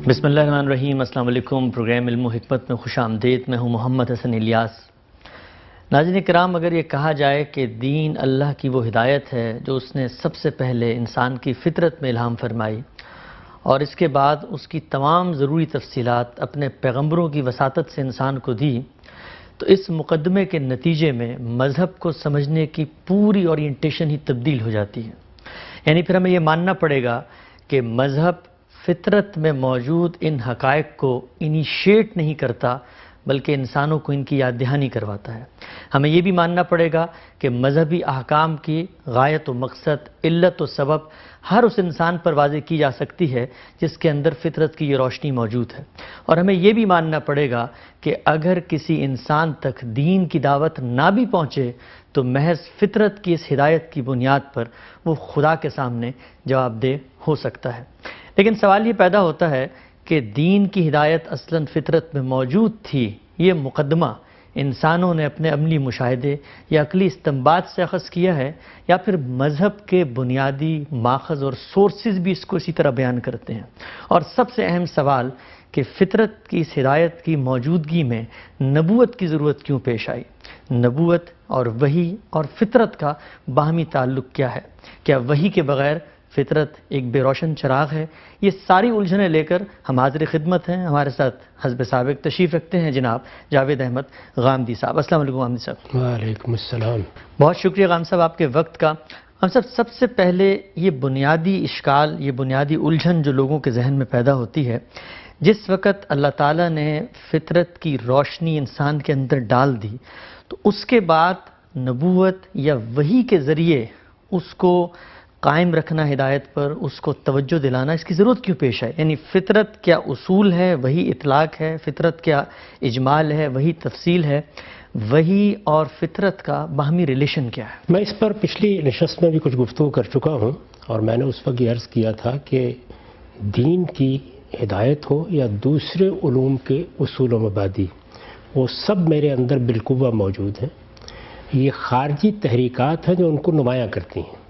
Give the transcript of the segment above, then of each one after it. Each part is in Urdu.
بسم اللہ الرحمن الرحیم۔ السلام علیکم۔ پروگرام علم و حکمت میں خوش آمدید۔ میں ہوں محمد حسن الیاس۔ ناظرین کرام، اگر یہ کہا جائے کہ دین اللہ کی وہ ہدایت ہے جو اس نے سب سے پہلے انسان کی فطرت میں الہام فرمائی اور اس کے بعد اس کی تمام ضروری تفصیلات اپنے پیغمبروں کی وساطت سے انسان کو دی، تو اس مقدمے کے نتیجے میں مذہب کو سمجھنے کی پوری اورینٹیشن ہی تبدیل ہو جاتی ہے۔ یعنی پھر ہمیں یہ ماننا پڑے گا کہ مذہب فطرت میں موجود ان حقائق کو انیشیٹ نہیں کرتا بلکہ انسانوں کو ان کی یاد دہانی کرواتا ہے۔ ہمیں یہ بھی ماننا پڑے گا کہ مذہبی احکام کی غایت و مقصد، علت و سبب ہر اس انسان پر واضح کی جا سکتی ہے جس کے اندر فطرت کی یہ روشنی موجود ہے۔ اور ہمیں یہ بھی ماننا پڑے گا کہ اگر کسی انسان تک دین کی دعوت نہ بھی پہنچے تو محض فطرت کی اس ہدایت کی بنیاد پر وہ خدا کے سامنے جواب دہ ہو سکتا ہے۔ لیکن سوال یہ پیدا ہوتا ہے کہ دین کی ہدایت اصلاً فطرت میں موجود تھی، یہ مقدمہ انسانوں نے اپنے عملی مشاہدے یا عقلی استنباط سے اخذ کیا ہے، یا پھر مذہب کے بنیادی ماخذ اور سورسز بھی اس کو اسی طرح بیان کرتے ہیں۔ اور سب سے اہم سوال کہ فطرت کی اس ہدایت کی موجودگی میں نبوت کی ضرورت کیوں پیش آئی؟ نبوت اور وحی اور فطرت کا باہمی تعلق کیا ہے؟ کیا وحی کے بغیر فطرت ایک بے روشن چراغ ہے؟ یہ ساری الجھنیں لے کر ہم حاضر خدمت ہیں۔ ہمارے ساتھ حزب سابق تشریف رکھتے ہیں جناب جاوید احمد غامدی صاحب۔ السلام علیکم غامدی صاحب۔ وعلیکم السلام۔ بہت شکریہ غام صاحب آپ کے وقت کا۔ غام صاحب، سب سے پہلے یہ بنیادی اشکال، یہ بنیادی الجھن جو لوگوں کے ذہن میں پیدا ہوتی ہے، جس وقت اللہ تعالیٰ نے فطرت کی روشنی انسان کے اندر ڈال دی تو اس کے بعد نبوت یا وحی کے ذریعے اس کو قائم رکھنا ہدایت پر، اس کو توجہ دلانا، اس کی ضرورت کیوں پیش ہے؟ یعنی فطرت کیا اصول ہے، وہی اطلاق ہے؟ فطرت کیا اجمال ہے، وہی تفصیل ہے؟ وحی اور فطرت کا باہمی ریلیشن کیا ہے؟ میں اس پر پچھلی نشست میں بھی کچھ گفتگو کر چکا ہوں، اور میں نے اس وقت یہ عرض کیا تھا کہ دین کی ہدایت ہو یا دوسرے علوم کے اصول و مبادی، وہ سب میرے اندر بالقوہ موجود ہیں۔ یہ خارجی تحریکات ہیں جو ان کو نمایاں کرتی ہیں۔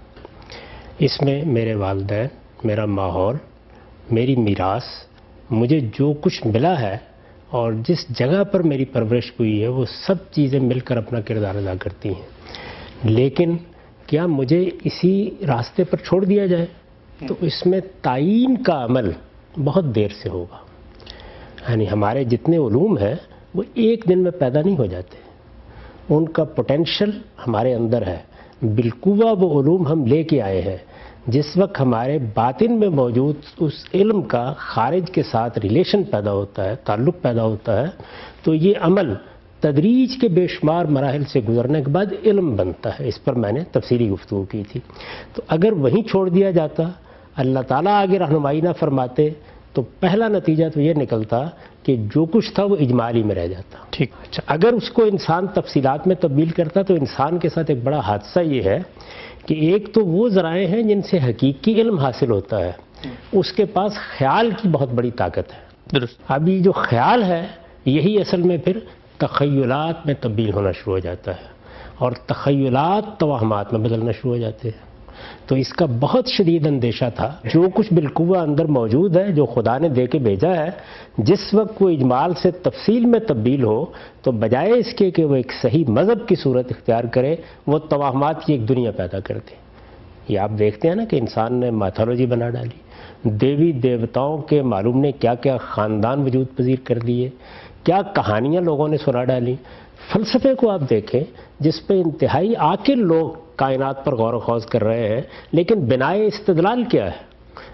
اس میں میرے والدین، میرا ماحول، میری میراث، مجھے جو کچھ ملا ہے اور جس جگہ پر میری پرورش ہوئی ہے، وہ سب چیزیں مل کر اپنا کردار ادا کرتی ہیں۔ لیکن کیا مجھے اسی راستے پر چھوڑ دیا جائے؟ تو اس میں تعین کا عمل بہت دیر سے ہوگا۔ یعنی ہمارے جتنے علوم ہیں وہ ایک دن میں پیدا نہیں ہو جاتے، ان کا پوٹینشل ہمارے اندر ہے۔ بالقوہ وہ علوم ہم لے کے آئے ہیں۔ جس وقت ہمارے باطن میں موجود اس علم کا خارج کے ساتھ ریلیشن پیدا ہوتا ہے، تعلق پیدا ہوتا ہے، تو یہ عمل تدریج کے بے شمار مراحل سے گزرنے کے بعد علم بنتا ہے۔ اس پر میں نے تفصیلی گفتگو کی تھی۔ تو اگر وہیں چھوڑ دیا جاتا، اللہ تعالیٰ آگے رہنمائی نہ فرماتے، تو پہلا نتیجہ تو یہ نکلتا کہ جو کچھ تھا وہ اجمالی میں رہ جاتا۔ ٹھیک۔ اچھا، اگر اس کو انسان تفصیلات میں تبدیل کرتا تو انسان کے ساتھ ایک بڑا حادثہ یہ ہے کہ ایک تو وہ ذرائع ہیں جن سے حقیقی علم حاصل ہوتا ہے، اس کے پاس خیال کی بہت بڑی طاقت ہے۔ درست۔ اب یہ جو خیال ہے یہی اصل میں پھر تخیلات میں تبدیل ہونا شروع ہو جاتا ہے، اور تخیلات توہمات میں بدلنا شروع ہو جاتے ہیں۔ تو اس کا بہت شدید اندیشہ تھا۔ جو کچھ بالقوہ اندر موجود ہے، جو خدا نے دے کے بھیجا ہے، جس وقت وہ اجمال سے تفصیل میں تبدیل ہو تو بجائے اس کے کہ وہ ایک صحیح مذہب کی صورت اختیار کرے، وہ توہمات کی ایک دنیا پیدا کر دے۔ یہ آپ دیکھتے ہیں نا کہ انسان نے میتھولوجی بنا ڈالی، دیوی دیوتاؤں کے معلوم نے کیا کیا خاندان وجود پذیر کر دیے، کیا کہانیاں لوگوں نے سنا ڈالی۔ فلسفے کو آپ دیکھیں جس پہ انتہائی عاقل لوگ کائنات پر غور و خوض کر رہے ہیں، لیکن بنائے استدلال کیا ہے؟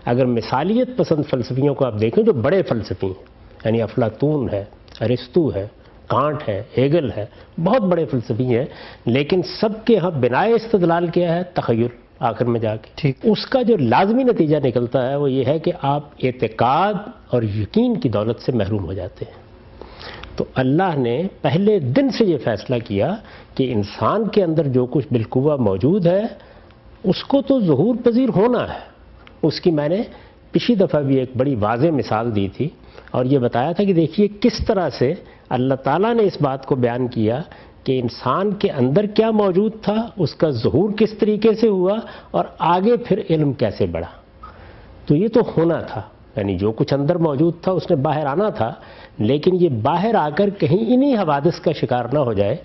اگر مثالیت پسند فلسفیوں کو آپ دیکھیں جو بڑے فلسفی ہیں، یعنی افلاطون ہے، ارسطو ہے، کانٹ ہے، ہیگل ہے، بہت بڑے فلسفی ہیں، لیکن سب کے ہاں بنائے استدلال کیا ہے؟ تخیل۔ آخر میں جا کے اس کا جو لازمی نتیجہ نکلتا ہے وہ یہ ہے کہ آپ اعتقاد اور یقین کی دولت سے محروم ہو جاتے ہیں۔ تو اللہ نے پہلے دن سے یہ فیصلہ کیا کہ انسان کے اندر جو کچھ بالقوہ موجود ہے اس کو تو ظہور پذیر ہونا ہے۔ اس کی میں نے پچھلی دفعہ بھی ایک بڑی واضح مثال دی تھی اور یہ بتایا تھا کہ دیکھیے کس طرح سے اللہ تعالیٰ نے اس بات کو بیان کیا کہ انسان کے اندر کیا موجود تھا، اس کا ظہور کس طریقے سے ہوا، اور آگے پھر علم کیسے بڑھا۔ تو یہ تو ہونا تھا، یعنی جو کچھ اندر موجود تھا اس نے باہر آنا تھا، لیکن یہ باہر آ کر کہیں انہی حوادث کا شکار نہ ہو جائے،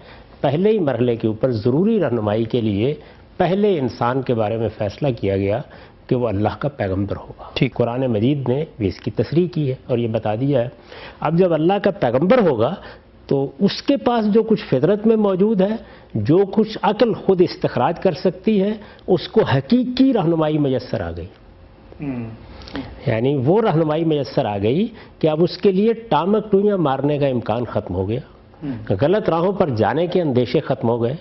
پہلے ہی مرحلے کے اوپر ضروری رہنمائی کے لیے پہلے انسان کے بارے میں فیصلہ کیا گیا کہ وہ اللہ کا پیغمبر ہوگا۔ ٹھیک، قرآن مجید نے بھی اس کی تصریح کی ہے اور یہ بتا دیا ہے اب جب اللہ کا پیغمبر ہوگا تو اس کے پاس جو کچھ فطرت میں موجود ہے، جو کچھ عقل خود استخراج کر سکتی ہے، اس کو حقیقی رہنمائی میسر آ گئی۔ یعنی وہ رہنمائی میسر آ گئی کہ اب اس کے لیے ٹامک ٹوئیاں مارنے کا امکان ختم ہو گیا، غلط راہوں پر جانے کے اندیشے ختم ہو گئے،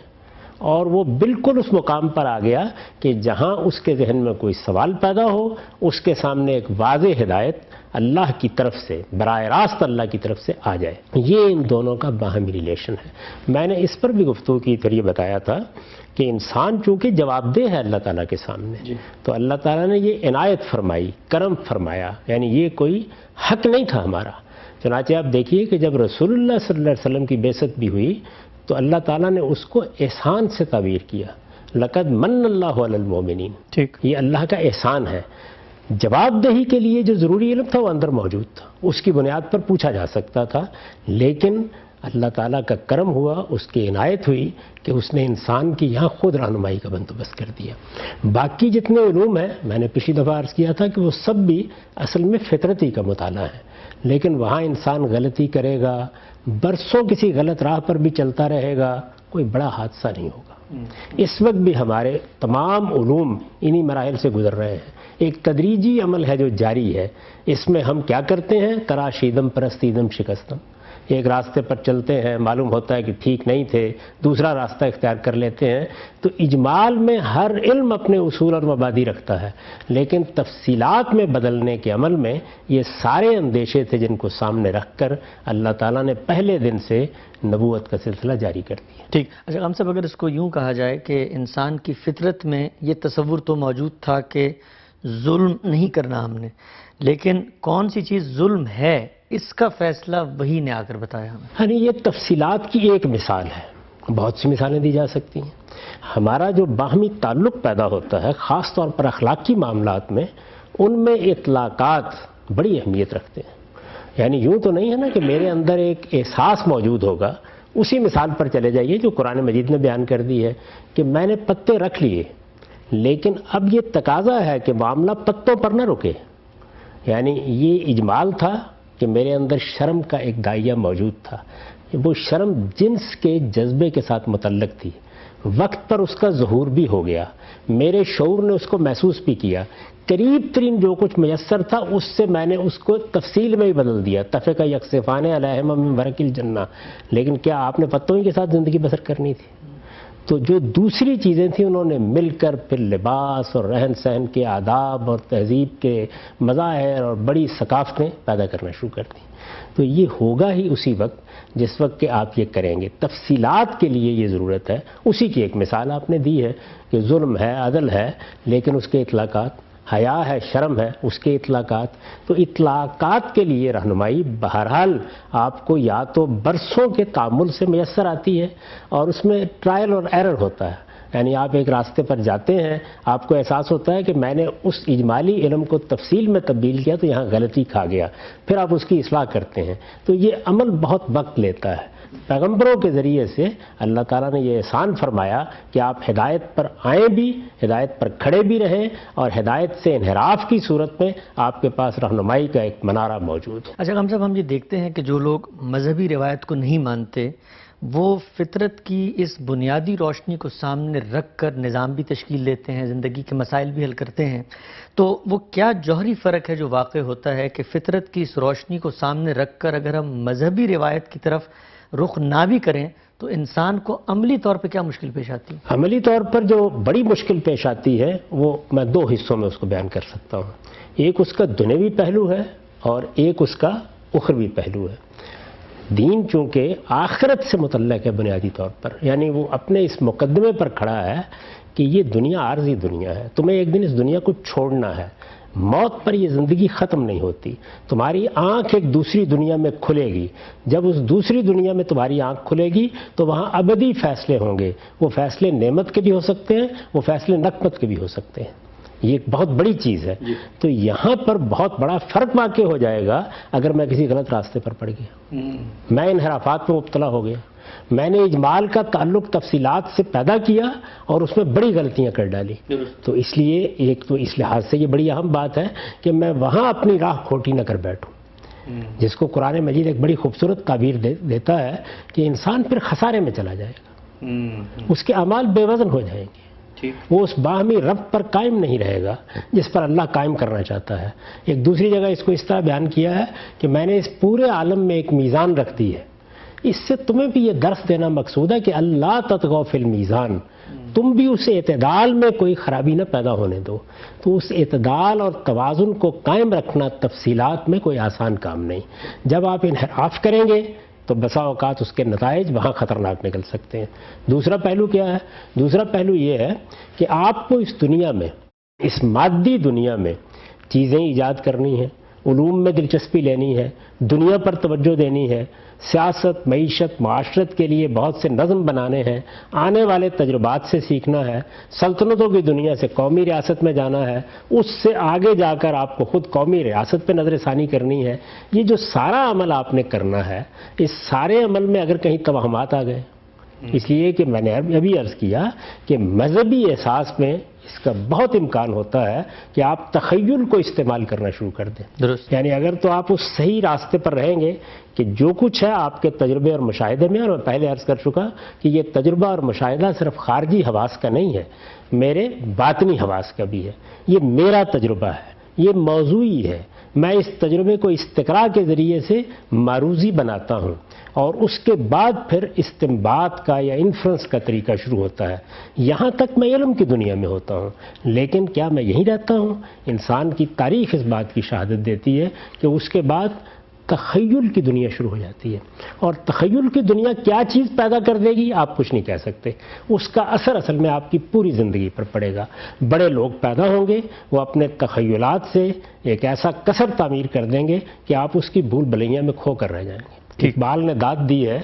اور وہ بالکل اس مقام پر آ گیا کہ جہاں اس کے ذہن میں کوئی سوال پیدا ہو، اس کے سامنے ایک واضح ہدایت اللہ کی طرف سے، براہ راست اللہ کی طرف سے آ جائے۔ یہ ان دونوں کا باہمی ریلیشن ہے۔ میں نے اس پر بھی گفتگو کی پھر یہ بتایا تھا کہ انسان چونکہ جواب دہ ہے اللہ تعالیٰ کے سامنے، تو اللہ تعالیٰ نے یہ عنایت فرمائی، کرم فرمایا، یعنی یہ کوئی حق نہیں تھا ہمارا۔ چنانچہ آپ دیکھیے کہ جب رسول اللہ صلی اللہ علیہ وسلم کی بعثت بھی ہوئی تو اللہ تعالیٰ نے اس کو احسان سے تعبیر کیا، لقد من اللہ علی المؤمنین، ٹھیک، یہ اللہ کا احسان ہے۔ جواب دہی کے لیے جو ضروری علم تھا وہ اندر موجود تھا، اس کی بنیاد پر پوچھا جا سکتا تھا، لیکن اللہ تعالیٰ کا کرم ہوا، اس کی عنایت ہوئی کہ اس نے انسان کی یہاں خود رہنمائی کا بندوبست کر دیا۔ باقی جتنے علوم ہیں، میں نے پچھلی دفعہ عرض کیا تھا کہ وہ سب بھی اصل میں فطرتی کا مطالعہ ہے، لیکن وہاں انسان غلطی کرے گا، برسوں کسی غلط راہ پر بھی چلتا رہے گا، کوئی بڑا حادثہ نہیں ہوگا۔ اس وقت بھی ہمارے تمام علوم انہی مراحل سے گزر رہے ہیں، ایک تدریجی عمل ہے جو جاری ہے۔ اس میں ہم کیا کرتے ہیں؟ تراشیدم پرستیدم شکستم، ایک راستے پر چلتے ہیں، معلوم ہوتا ہے کہ ٹھیک نہیں تھے، دوسرا راستہ اختیار کر لیتے ہیں۔ تو اجمال میں ہر علم اپنے اصول اور مبادی رکھتا ہے، لیکن تفصیلات میں بدلنے کے عمل میں یہ سارے اندیشے تھے جن کو سامنے رکھ کر اللہ تعالیٰ نے پہلے دن سے نبوت کا سلسلہ جاری کر دیا۔ ٹھیک، اچھا ہم صاحب، اگر اس کو یوں کہا جائے کہ انسان کی فطرت میں یہ تصور تو موجود تھا کہ ظلم نہیں کرنا ہم نے، لیکن کون سی چیز ظلم ہے اس کا فیصلہ وہی نے آ کر بتایا ہمیں۔ یعنی یہ تفصیلات کی ایک مثال ہے، بہت سی مثالیں دی جا سکتی ہیں۔ ہمارا جو باہمی تعلق پیدا ہوتا ہے خاص طور پر اخلاقی معاملات میں، ان میں اطلاقات بڑی اہمیت رکھتے ہیں۔ یعنی یوں تو نہیں ہے نا کہ میرے اندر ایک احساس موجود ہوگا، اسی مثال پر چلے جائیے جو قرآن مجید نے بیان کر دی ہے کہ میں نے پتے رکھ لیے، لیکن اب یہ تقاضا ہے کہ معاملہ پتوں پر نہ رکے۔ یعنی یہ اجمال تھا کہ میرے اندر شرم کا ایک دائیہ موجود تھا، وہ شرم جنس کے جذبے کے ساتھ متعلق تھی، وقت پر اس کا ظہور بھی ہو گیا، میرے شعور نے اس کو محسوس بھی کیا، قریب ترین جو کچھ میسر تھا اس سے میں نے اس کو تفصیل میں ہی بدل دیا، تفقہ یکسفان علیہما من ورق الجنہ۔ لیکن کیا آپ نے پتوں ہی کے ساتھ زندگی بسر کرنی تھی؟ تو جو دوسری چیزیں تھیں انہوں نے مل کر پھر لباس اور رہن سہن کے آداب اور تہذیب کے مظاہر اور بڑی ثقافتیں پیدا کرنا شروع کر دیں۔ تو یہ ہوگا ہی اسی وقت جس وقت کہ آپ یہ کریں گے۔ تفصیلات کے لیے یہ ضرورت ہے، اسی کی ایک مثال آپ نے دی ہے کہ ظلم ہے، عدل ہے، لیکن اس کے اطلاقات، حیا ہے، شرم ہے، اس کے اطلاقات۔ تو اطلاقات کے لیے رہنمائی بہرحال آپ کو یا تو برسوں کے تعامل سے میسر آتی ہے، اور اس میں ٹرائل اور ایرر ہوتا ہے۔ یعنی آپ ایک راستے پر جاتے ہیں، آپ کو احساس ہوتا ہے کہ میں نے اس اجمالی علم کو تفصیل میں تبدیل کیا تو یہاں غلطی کھا گیا، پھر آپ اس کی اصلاح کرتے ہیں۔ تو یہ عمل بہت وقت لیتا ہے۔ پیغمبروں کے ذریعے سے اللہ تعالیٰ نے یہ احسان فرمایا کہ آپ ہدایت پر آئیں بھی، ہدایت پر کھڑے بھی رہیں، اور ہدایت سے انحراف کی صورت میں آپ کے پاس رہنمائی کا ایک منارہ موجود ہے۔ اچھا ہم صاحب، ہم یہ دیکھتے ہیں کہ جو لوگ مذہبی روایت کو نہیں مانتے وہ فطرت کی اس بنیادی روشنی کو سامنے رکھ کر نظام بھی تشکیل دیتے ہیں، زندگی کے مسائل بھی حل کرتے ہیں۔ تو وہ کیا جوہری فرق ہے جو واقع ہوتا ہے کہ فطرت کی اس روشنی کو سامنے رکھ کر اگر ہم مذہبی روایت کی طرف رخ نہ بھی کریں تو انسان کو عملی طور پہ کیا مشکل پیش آتی ہے؟ عملی طور پر جو بڑی مشکل پیش آتی ہے وہ میں دو حصوں میں اس کو بیان کر سکتا ہوں۔ ایک اس کا دنیوی پہلو ہے اور ایک اس کا اخروی پہلو ہے۔ دین چونکہ آخرت سے متعلق ہے بنیادی طور پر، یعنی وہ اپنے اس مقدمے پر کھڑا ہے کہ یہ دنیا عارضی دنیا ہے، تمہیں ایک دن اس دنیا کو چھوڑنا ہے، موت پر یہ زندگی ختم نہیں ہوتی، تمہاری آنکھ ایک دوسری دنیا میں کھلے گی، جب اس دوسری دنیا میں تمہاری آنکھ کھلے گی تو وہاں ابدی فیصلے ہوں گے، وہ فیصلے نعمت کے بھی ہو سکتے ہیں، وہ فیصلے نقمت کے بھی ہو سکتے ہیں۔ یہ ایک بہت بڑی چیز ہے. تو یہاں پر بہت بڑا فرق واقع ہو جائے گا اگر میں کسی غلط راستے پر پڑ گیا, میں انحرافات میں مبتلا ہو گیا, میں نے اجمال کا تعلق تفصیلات سے پیدا کیا اور اس میں بڑی غلطیاں کر ڈالی. تو اس لیے ایک تو اس لحاظ سے یہ بڑی اہم بات ہے کہ میں وہاں اپنی راہ کھوٹی نہ کر بیٹھوں, جس کو قرآن مجید ایک بڑی خوبصورت تعبیر دیتا ہے کہ انسان پھر خسارے میں چلا جائے گا, اس کے اعمال بے وزن ہو جائیں گے, وہ اس باہمی ربط پر قائم نہیں رہے گا جس پر اللہ قائم کرنا چاہتا ہے. ایک دوسری جگہ اس کو اس طرح بیان کیا ہے کہ میں نے اس پورے عالم میں ایک میزان رکھ دی ہے, اس سے تمہیں بھی یہ درس دینا مقصود ہے کہ اللہ تطغوا فی المیزان, تم بھی اس اعتدال میں کوئی خرابی نہ پیدا ہونے دو. تو اس اعتدال اور توازن کو قائم رکھنا تفصیلات میں کوئی آسان کام نہیں. جب آپ انحراف کریں گے تو بسا اوقات اس کے نتائج وہاں خطرناک نکل سکتے ہیں. دوسرا پہلو کیا ہے؟ دوسرا پہلو یہ ہے کہ آپ کو اس دنیا میں, اس مادی دنیا میں چیزیں ایجاد کرنی ہیں, علوم میں دلچسپی لینی ہے, دنیا پر توجہ دینی ہے, سیاست, معیشت, معاشرت کے لیے بہت سے نظم بنانے ہیں, آنے والے تجربات سے سیکھنا ہے, سلطنتوں کی دنیا سے قومی ریاست میں جانا ہے, اس سے آگے جا کر آپ کو خود قومی ریاست پہ نظر ثانی کرنی ہے. یہ جو سارا عمل آپ نے کرنا ہے, اس سارے عمل میں اگر کہیں توہمات آ گئے, اس لیے کہ میں نے ابھی عرض کیا کہ مذہبی احساس میں اس کا بہت امکان ہوتا ہے کہ آپ تخیل کو استعمال کرنا شروع کر دیں. درست. یعنی اگر تو آپ اس صحیح راستے پر رہیں گے کہ جو کچھ ہے آپ کے تجربے اور مشاہدے میں, اور میں پہلے عرض کر چکا کہ یہ تجربہ اور مشاہدہ صرف خارجی حواس کا نہیں ہے, میرے باطنی حواس کا بھی ہے. یہ میرا تجربہ ہے, یہ موضوعی ہے, میں اس تجربے کو استقراء کے ذریعے سے معروضی بناتا ہوں, اور اس کے بعد پھر استنباط کا یا انفرنس کا طریقہ شروع ہوتا ہے. یہاں تک میں علم کی دنیا میں ہوتا ہوں, لیکن کیا میں یہیں رہتا ہوں؟ انسان کی تاریخ اس بات کی شہادت دیتی ہے کہ اس کے بعد تخیل کی دنیا شروع ہو جاتی ہے. اور تخیل کی دنیا کیا چیز پیدا کر دے گی آپ کچھ نہیں کہہ سکتے. اس کا اثر اصل میں آپ کی پوری زندگی پر پڑے گا. بڑے لوگ پیدا ہوں گے, وہ اپنے تخیلات سے ایک ایسا کثر تعمیر کر دیں گے کہ آپ اس کی بھول بھلیاں میں کھو کر رہ جائیں گے. اقبال نے داد دی ہے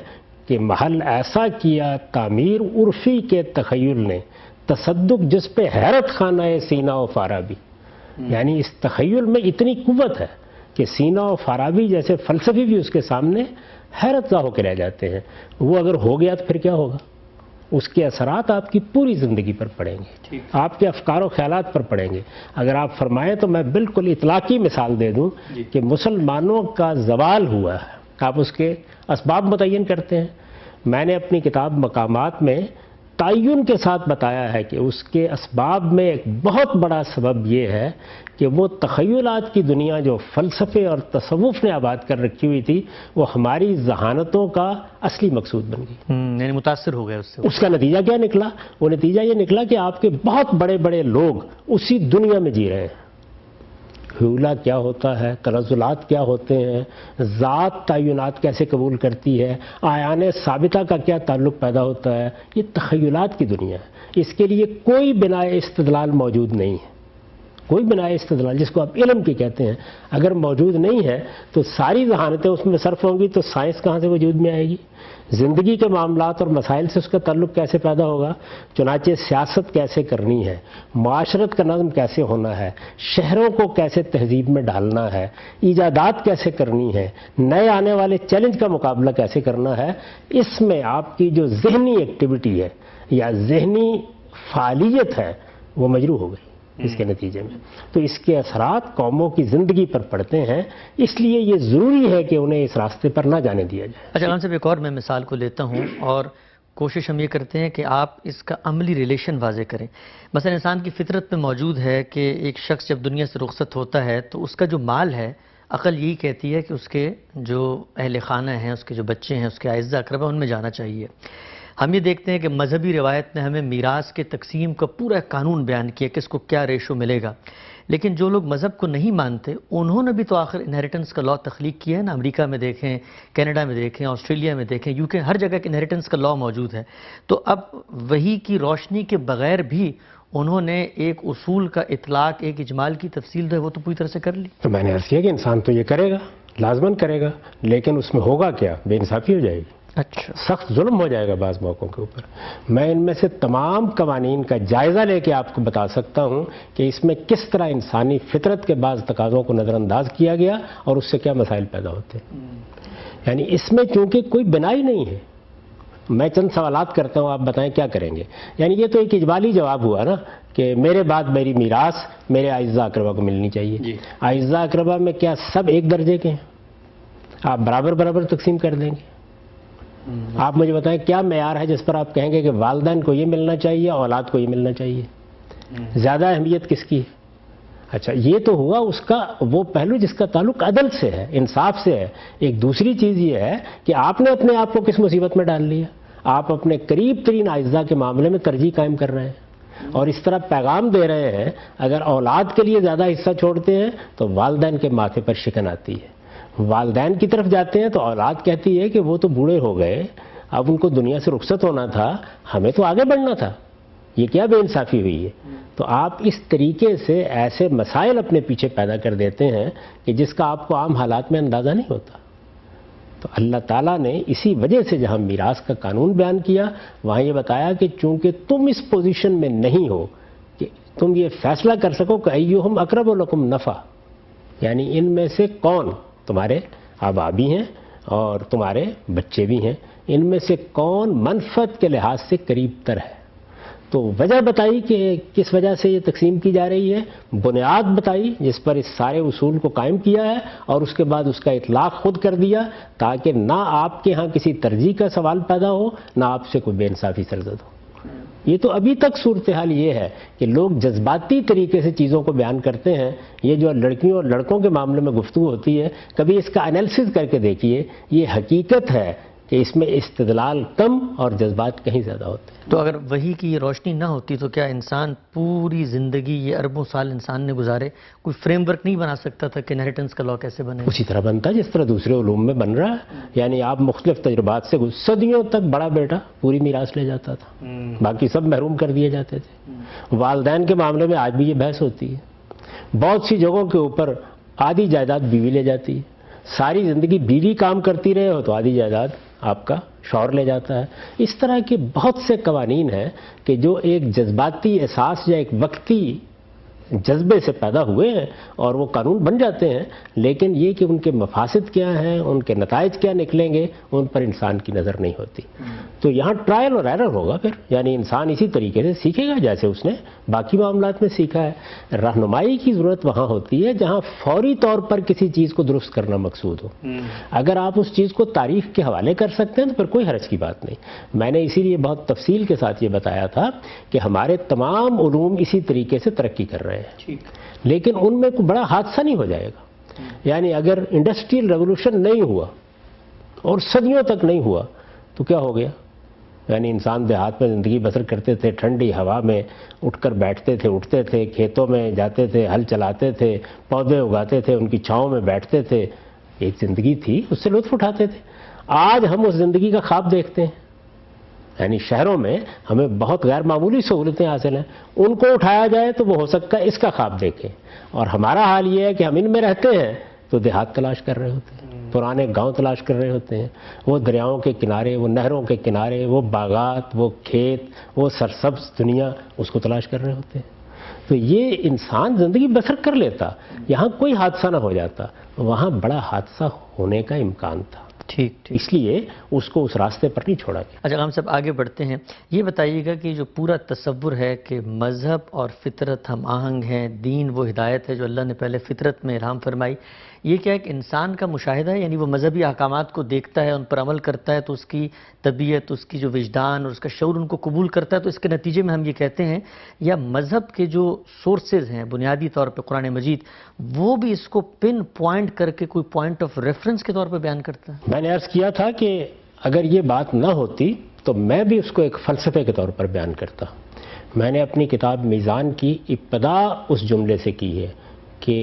کہ محل ایسا کیا تعمیر عرفی کے تخیل نے, تصدق جس پہ حیرت خانہ سینہ و فارابی. یعنی اس تخیل میں اتنی قوت ہے کہ سینہ و فارابی جیسے فلسفی بھی اس کے سامنے حیرت زدہ ہو کے رہ جاتے ہیں. وہ اگر ہو گیا تو پھر کیا ہوگا؟ اس کے اثرات آپ کی پوری زندگی پر پڑیں گے, آپ کے افکار و خیالات پر پڑیں گے. اگر آپ فرمائیں تو میں بالکل اطلاقی مثال دے دوں کہ مسلمانوں کا زوال ہوا ہے, آپ اس کے اسباب متعین کرتے ہیں. میں نے اپنی کتاب مقامات میں تعین کے ساتھ بتایا ہے کہ اس کے اسباب میں ایک بہت بڑا سبب یہ ہے کہ وہ تخیلات کی دنیا جو فلسفے اور تصوف نے آباد کر رکھی ہوئی تھی, وہ ہماری ذہانتوں کا اصلی مقصود بن گئی. یعنی متاثر ہو گئے اس سے. اس کا نتیجہ کیا نکلا؟ وہ نتیجہ یہ نکلا کہ آپ کے بہت بڑے بڑے لوگ اسی دنیا میں جی رہے ہیں. حیولہ کیا ہوتا ہے, تنزلات کیا ہوتے ہیں, ذات تعینات کیسے قبول کرتی ہے, آیان ثابتہ کا کیا تعلق پیدا ہوتا ہے, یہ تخیلات کی دنیا ہے. اس کے لیے کوئی بنائے استدلال موجود نہیں ہے. کوئی بنائے استدلال جس کو آپ علم کی کہتے ہیں اگر موجود نہیں ہے تو ساری ذہانتیں اس میں صرف ہوں گی, تو سائنس کہاں سے وجود میں آئے گی؟ زندگی کے معاملات اور مسائل سے اس کا تعلق کیسے پیدا ہوگا؟ چنانچہ سیاست کیسے کرنی ہے, معاشرت کا نظم کیسے ہونا ہے, شہروں کو کیسے تہذیب میں ڈالنا ہے, ایجادات کیسے کرنی ہے, نئے آنے والے چیلنج کا مقابلہ کیسے کرنا ہے, اس میں آپ کی جو ذہنی ایکٹیویٹی ہے یا ذہنی فعالیت ہے وہ مجروح ہو گئی اس کے نتیجے میں. تو اس کے اثرات قوموں کی زندگی پر پڑتے ہیں, اس لیے یہ ضروری ہے کہ انہیں اس راستے پر نہ جانے دیا جائے. اچھا خان صاحب, ایک اور میں مثال کو لیتا ہوں اور کوشش ہم یہ کرتے ہیں کہ آپ اس کا عملی ریلیشن واضح کریں. مثلا انسان کی فطرت میں موجود ہے کہ ایک شخص جب دنیا سے رخصت ہوتا ہے تو اس کا جو مال ہے, عقل یہی کہتی ہے کہ اس کے جو اہل خانہ ہیں, اس کے جو بچے ہیں, اس کے اعزہ اقربا, ان میں جانا چاہیے. ہم یہ دیکھتے ہیں کہ مذہبی روایت نے ہمیں میراث کے تقسیم کا پورا قانون بیان کیا کہ اس کو کیا ریشو ملے گا. لیکن جو لوگ مذہب کو نہیں مانتے انہوں نے بھی تو آخر انہیریٹنس کا لاء تخلیق کیا ہے نا. امریکہ میں دیکھیں, کینیڈا میں دیکھیں, آسٹریلیا میں دیکھیں, یو کے, ہر جگہ کے انہیریٹنس کا لاء موجود ہے. تو اب وحی کی روشنی کے بغیر بھی انہوں نے ایک اصول کا اطلاق, ایک اجمال کی تفصیل جو ہے وہ تو پوری طرح سے کر لی. تو میں نے عرض کیا کہ انسان تو یہ کرے گا, لازماً کرے گا, لیکن اس میں ہوگا کیا؟ بے انصافی ہو جائے گی. اچھا، سخت ظلم ہو جائے گا بعض موقعوں کے اوپر. میں ان میں سے تمام قوانین کا جائزہ لے کے آپ کو بتا سکتا ہوں کہ اس میں کس طرح انسانی فطرت کے بعض تقاضوں کو نظر انداز کیا گیا اور اس سے کیا مسائل پیدا ہوتے ہیں. یعنی اس میں چونکہ کوئی بنائی نہیں ہے. میں چند سوالات کرتا ہوں، آپ بتائیں کیا کریں گے. یعنی یہ تو ایک اجمالی جواب ہوا نا کہ میرے بعد میری میراث میرے اعزاء اقربا کو ملنی چاہیے. اعزاء اقربا میں کیا سب ایک درجے کے ہیں؟ آپ برابر برابر تقسیم کر دیں گے؟ آپ مجھے بتائیں کیا معیار ہے جس پر آپ کہیں گے کہ والدین کو یہ ملنا چاہیے اولاد کو یہ ملنا چاہیے؟ زیادہ اہمیت کس کی ہے؟ اچھا، یہ تو ہوا اس کا وہ پہلو جس کا تعلق عدل سے ہے، انصاف سے ہے. ایک دوسری چیز یہ ہے کہ آپ نے اپنے آپ کو کس مصیبت میں ڈال لیا. آپ اپنے قریب ترین اعزاء کے معاملے میں ترجیح قائم کر رہے ہیں اور اس طرح پیغام دے رہے ہیں اگر اولاد کے لیے زیادہ حصہ چھوڑتے ہیں تو والدین کے ماتھے پر شکن آتی ہے. والدین کی طرف جاتے ہیں تو اولاد کہتی ہے کہ وہ تو بوڑھے ہو گئے، اب ان کو دنیا سے رخصت ہونا تھا، ہمیں تو آگے بڑھنا تھا. یہ کیا بے انصافی ہوئی ہے؟ تو آپ اس طریقے سے ایسے مسائل اپنے پیچھے پیدا کر دیتے ہیں کہ جس کا آپ کو عام حالات میں اندازہ نہیں ہوتا. تو اللہ تعالیٰ نے اسی وجہ سے جہاں میراث کا قانون بیان کیا وہاں یہ بتایا کہ چونکہ تم اس پوزیشن میں نہیں ہو کہ تم یہ فیصلہ کر سکو کہ ایہم اقرب لکم نفع، یعنی ان میں سے کون، تمہارے آبا بھی ہیں اور تمہارے بچے بھی ہیں، ان میں سے کون منفعت کے لحاظ سے قریب تر ہے. تو وجہ بتائی کہ کس وجہ سے یہ تقسیم کی جا رہی ہے، بنیاد بتائی جس پر اس سارے اصول کو قائم کیا ہے اور اس کے بعد اس کا اطلاق خود کر دیا تاکہ نہ آپ کے ہاں کسی ترجیح کا سوال پیدا ہو نہ آپ سے کوئی بے انصافی سرزد ہو. یہ تو ابھی تک صورتحال یہ ہے کہ لوگ جذباتی طریقے سے چیزوں کو بیان کرتے ہیں. یہ جو لڑکیوں اور لڑکوں کے معاملے میں گفتگو ہوتی ہے کبھی اس کا انالیسس کر کے دیکھیے، یہ حقیقت ہے کہ اس میں استدلال کم اور جذبات کہیں زیادہ ہوتے ہیں. تو اگر وحی کی یہ روشنی نہ ہوتی تو کیا انسان پوری زندگی یہ اربوں سال انسان نے گزارے کوئی فریم ورک نہیں بنا سکتا تھا کہ انہیریٹنس کا لا کیسے بنے؟ اسی طرح بنتا ہے جس طرح دوسرے علوم میں بن رہا ہے. یعنی آپ مختلف تجربات سے صدیوں تک بڑا بیٹا پوری میراث لے جاتا تھا، باقی سب محروم کر دیے جاتے تھے. والدین کے معاملے میں آج بھی یہ بحث ہوتی ہے. بہت سی جگہوں کے اوپر آدھی جائیداد بیوی لے جاتی ہے. ساری زندگی بیوی کام کرتی رہے ہو تو آدھی جائیداد آپ کا شوہر لے جاتا ہے. اس طرح کے بہت سے قوانین ہیں کہ جو ایک جذباتی احساس یا ایک وقتی جذبے سے پیدا ہوئے ہیں اور وہ قانون بن جاتے ہیں، لیکن یہ کہ ان کے مفاسد کیا ہیں، ان کے نتائج کیا نکلیں گے، ان پر انسان کی نظر نہیں ہوتی. تو یہاں ٹرائل اور ایرر ہوگا پھر. یعنی انسان اسی طریقے سے سیکھے گا جیسے اس نے باقی معاملات میں سیکھا ہے. رہنمائی کی ضرورت وہاں ہوتی ہے جہاں فوری طور پر کسی چیز کو درست کرنا مقصود ہو. اگر آپ اس چیز کو تاریخ کے حوالے کر سکتے ہیں تو پھر کوئی حرج کی بات نہیں. میں نے اسی لیے بہت تفصیل کے ساتھ یہ بتایا تھا کہ ہمارے تمام علوم اسی طریقے سے ترقی کر رہے ہیں، لیکن ان میں کوئی بڑا حادثہ نہیں ہو جائے گا. یعنی اگر انڈسٹریل ریولوشن نہیں ہوا اور صدیوں تک نہیں ہوا تو کیا ہو گیا؟ یعنی انسان دیہات میں زندگی بسر کرتے تھے، ٹھنڈی ہوا میں اٹھ کر بیٹھتے تھے، اٹھتے تھے، کھیتوں میں جاتے تھے، ہل چلاتے تھے، پودے اگاتے تھے، ان کی چھاؤں میں بیٹھتے تھے. ایک زندگی تھی، اس سے لطف اٹھاتے تھے. آج ہم اس زندگی کا خواب دیکھتے ہیں. یعنی شہروں میں ہمیں بہت غیر معمولی سہولتیں حاصل ہیں، ان کو اٹھایا جائے تو وہ ہو سکتا ہے اس کا خواب دیکھیں. اور ہمارا حال یہ ہے کہ ہم ان میں رہتے ہیں تو دیہات تلاش کر رہے ہوتے ہیں، پرانے گاؤں تلاش کر رہے ہوتے ہیں، وہ دریاؤں کے کنارے، وہ نہروں کے کنارے، وہ باغات، وہ کھیت، وہ سرسبز دنیا، اس کو تلاش کر رہے ہوتے ہیں. تو یہ انسان زندگی بسر کر لیتا، یہاں کوئی حادثہ نہ ہو جاتا، وہاں بڑا حادثہ ہونے کا امکان تھا. ٹھیک. اس لیے اس کو اس راستے پر نہیں چھوڑا گیا. اچھا، ہم سب آگے بڑھتے ہیں. یہ بتائیے گا کہ جو پورا تصور ہے کہ مذہب اور فطرت ہم آہنگ ہیں، دین وہ ہدایت ہے جو اللہ نے پہلے فطرت میں الہام فرمائی، یہ کیا ایک انسان کا مشاہدہ ہے؟ یعنی وہ مذہبی احکامات کو دیکھتا ہے، ان پر عمل کرتا ہے تو اس کی طبیعت، اس کی جو وجدان اور اس کا شعور ان کو قبول کرتا ہے، تو اس کے نتیجے میں ہم یہ کہتے ہیں، یا مذہب کے جو سورسز ہیں بنیادی طور پہ قرآن مجید، وہ بھی اس کو پن پوائنٹ کر کے کوئی پوائنٹ آف ریفرنس کے طور پہ بیان کرتا ہے؟ میں نے عرض کیا تھا کہ اگر یہ بات نہ ہوتی تو میں بھی اس کو ایک فلسفے کے طور پر بیان کرتا. میں نے اپنی کتاب میزان کی ابتدا اس جملے سے کی ہے کہ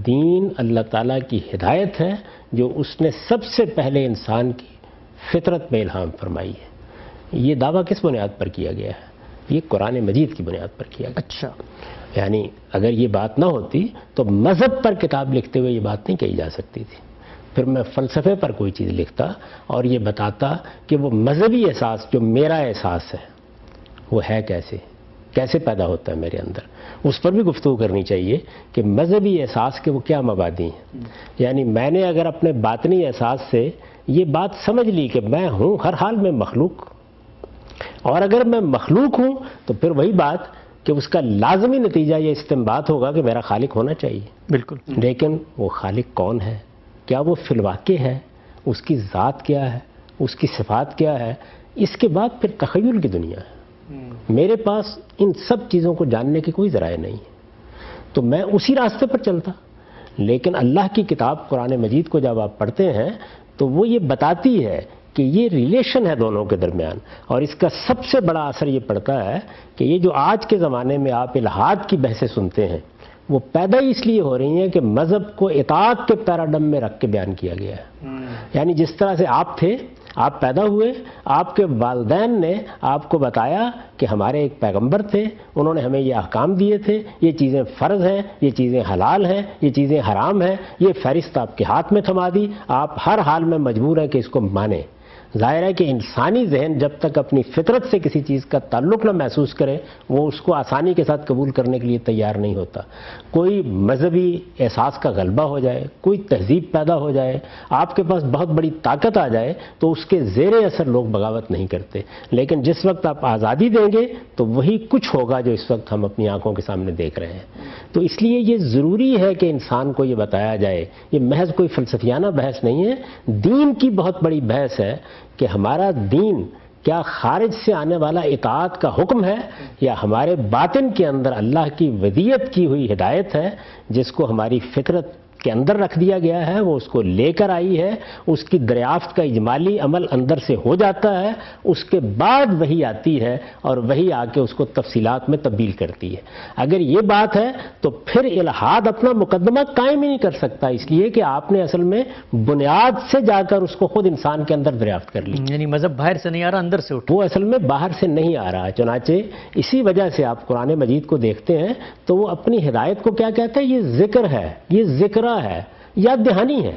دین اللہ تعالیٰ کی ہدایت ہے جو اس نے سب سے پہلے انسان کی فطرت میں الہام فرمائی ہے. یہ دعویٰ کس بنیاد پر کیا گیا ہے؟ یہ قرآن مجید کی بنیاد پر کیا گیا. اچھا. یعنی اگر یہ بات نہ ہوتی تو مذہب پر کتاب لکھتے ہوئے یہ بات نہیں کہی جا سکتی تھی. پھر میں فلسفے پر کوئی چیز لکھتا اور یہ بتاتا کہ وہ مذہبی احساس جو میرا احساس ہے وہ ہے کیسے پیدا ہوتا ہے میرے اندر، اس پر بھی گفتگو کرنی چاہیے کہ مذہبی احساس کے وہ کیا مبادی ہیں۔ یعنی میں نے اگر اپنے باطنی احساس سے یہ بات سمجھ لی کہ میں ہوں ہر حال میں مخلوق، اور اگر میں مخلوق ہوں تو پھر وہی بات کہ اس کا لازمی نتیجہ یہ استنباط ہوگا کہ میرا خالق ہونا چاہیے۔ بالکل۔ لیکن وہ خالق کون ہے، کیا وہ فی الواقع ہے، اس کی ذات کیا ہے، اس کی صفات کیا ہے، اس کے بعد پھر تخیل کی دنیا ہے۔ میرے پاس ان سب چیزوں کو جاننے کی کوئی ذرائع نہیں ہے، تو میں اسی راستے پر چلتا۔ لیکن اللہ کی کتاب قرآن مجید کو جب آپ پڑھتے ہیں تو وہ یہ بتاتی ہے کہ یہ ریلیشن ہے دونوں کے درمیان، اور اس کا سب سے بڑا اثر یہ پڑتا ہے کہ یہ جو آج کے زمانے میں آپ الحاد کی بحثیں سنتے ہیں وہ پیدا ہی اس لیے ہو رہی ہیں کہ مذہب کو اطاعت کے پیراڈم میں رکھ کے بیان کیا گیا ہے۔ یعنی جس طرح سے آپ تھے، آپ پیدا ہوئے، آپ کے والدین نے آپ کو بتایا کہ ہمارے ایک پیغمبر تھے، انہوں نے ہمیں یہ احکام دیے تھے، یہ چیزیں فرض ہیں، یہ چیزیں حلال ہیں، یہ چیزیں حرام ہیں، یہ فہرست آپ کے ہاتھ میں تھما دی، آپ ہر حال میں مجبور ہیں کہ اس کو مانیں۔ ظاہر ہے کہ انسانی ذہن جب تک اپنی فطرت سے کسی چیز کا تعلق نہ محسوس کرے وہ اس کو آسانی کے ساتھ قبول کرنے کے لیے تیار نہیں ہوتا۔ کوئی مذہبی احساس کا غلبہ ہو جائے، کوئی تہذیب پیدا ہو جائے، آپ کے پاس بہت بڑی طاقت آ جائے تو اس کے زیر اثر لوگ بغاوت نہیں کرتے، لیکن جس وقت آپ آزادی دیں گے تو وہی کچھ ہوگا جو اس وقت ہم اپنی آنکھوں کے سامنے دیکھ رہے ہیں۔ تو اس لیے یہ ضروری ہے کہ انسان کو یہ بتایا جائے، یہ محض کوئی فلسفیانہ بحث نہیں ہے، دین کی بہت بڑی بحث ہے کہ ہمارا دین کیا خارج سے آنے والا اطاعت کا حکم ہے یا ہمارے باطن کے اندر اللہ کی ودیت کی ہوئی ہدایت ہے جس کو ہماری فطرت کے اندر رکھ دیا گیا ہے، وہ اس کو لے کر آئی ہے، اس کی دریافت کا اجمالی عمل اندر سے ہو جاتا ہے، اس کے بعد وہی آتی ہے اور وہی آ کے اس کو تفصیلات میں تبدیل کرتی ہے۔ اگر یہ بات ہے تو پھر الحاد اپنا مقدمہ قائم ہی نہیں کر سکتا، اس لیے کہ آپ نے اصل میں بنیاد سے جا کر اس کو خود انسان کے اندر دریافت کر لی۔ یعنی مذہب باہر سے نہیں آ رہا، اندر سے اٹھا، وہ اصل میں باہر سے نہیں آ رہا۔ چنانچہ اسی وجہ سے آپ قرآن مجید کو دیکھتے ہیں تو وہ اپنی ہدایت کو کیا کہتا ہے، یہ ذکر ہے، یہ ذکرہ ہے، یاد دہانی ہے،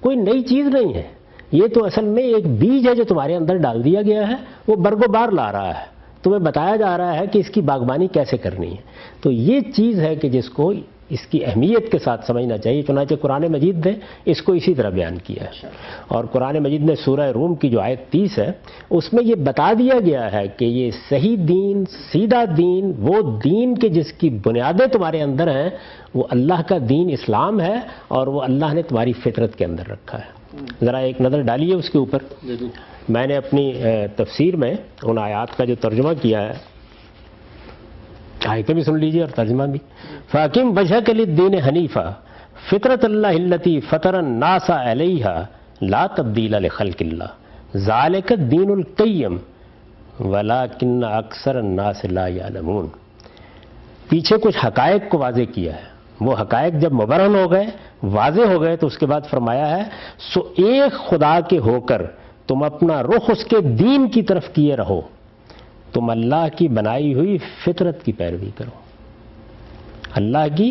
کوئی نئی چیز نہیں ہے۔ یہ تو اصل میں ایک بیج ہے جو تمہارے اندر ڈال دیا گیا ہے، وہ برگ و بار لا رہا ہے، تمہیں بتایا جا رہا ہے کہ اس کی باغبانی کیسے کرنی ہے۔ تو یہ چیز ہے کہ جس کو اس کی اہمیت کے ساتھ سمجھنا چاہیے۔ چنانچہ قرآن مجید نے اس کو اسی طرح بیان کیا ہے، اور قرآن مجید نے سورہ روم کی جو آیت 30 ہے اس میں یہ بتا دیا گیا ہے کہ یہ صحیح دین، سیدھا دین، وہ دین کے جس کی بنیادیں تمہارے اندر ہیں وہ اللہ کا دین اسلام ہے، اور وہ اللہ نے تمہاری فطرت کے اندر رکھا ہے۔ ذرا ایک نظر ڈالیے اس کے اوپر۔ میں نے اپنی تفسیر میں ان آیات کا جو ترجمہ کیا ہے، آیتیں بھی سن لیجیے اور ترجمہ بھی۔ فَأَقِمْ وَجْهَكَ لِلدِّينِ حَنِيفًا فِطْرَتَ اللَّهِ الَّتِي فَطَرَ النَّاسَ عَلَيْهَا لَا تَبْدِيلَ لِخَلْقِ اللَّهِ ذَلِكَ الدِّينُ الْقَيِّمُ وَلَكِنَّ أَكْثَرَ النَّاسِ لَا يَعْلَمُونَ۔ پیچھے کچھ حقائق کو واضح کیا ہے، وہ حقائق جب مبرہن ہو گئے، واضح ہو گئے، تو اس کے بعد فرمایا ہے سو ایک خدا کے ہو کر تم اپنا رخ اس کے دین کی طرف کیے رہو، تم اللہ کی بنائی ہوئی فطرت کی پیروی کرو، اللہ کی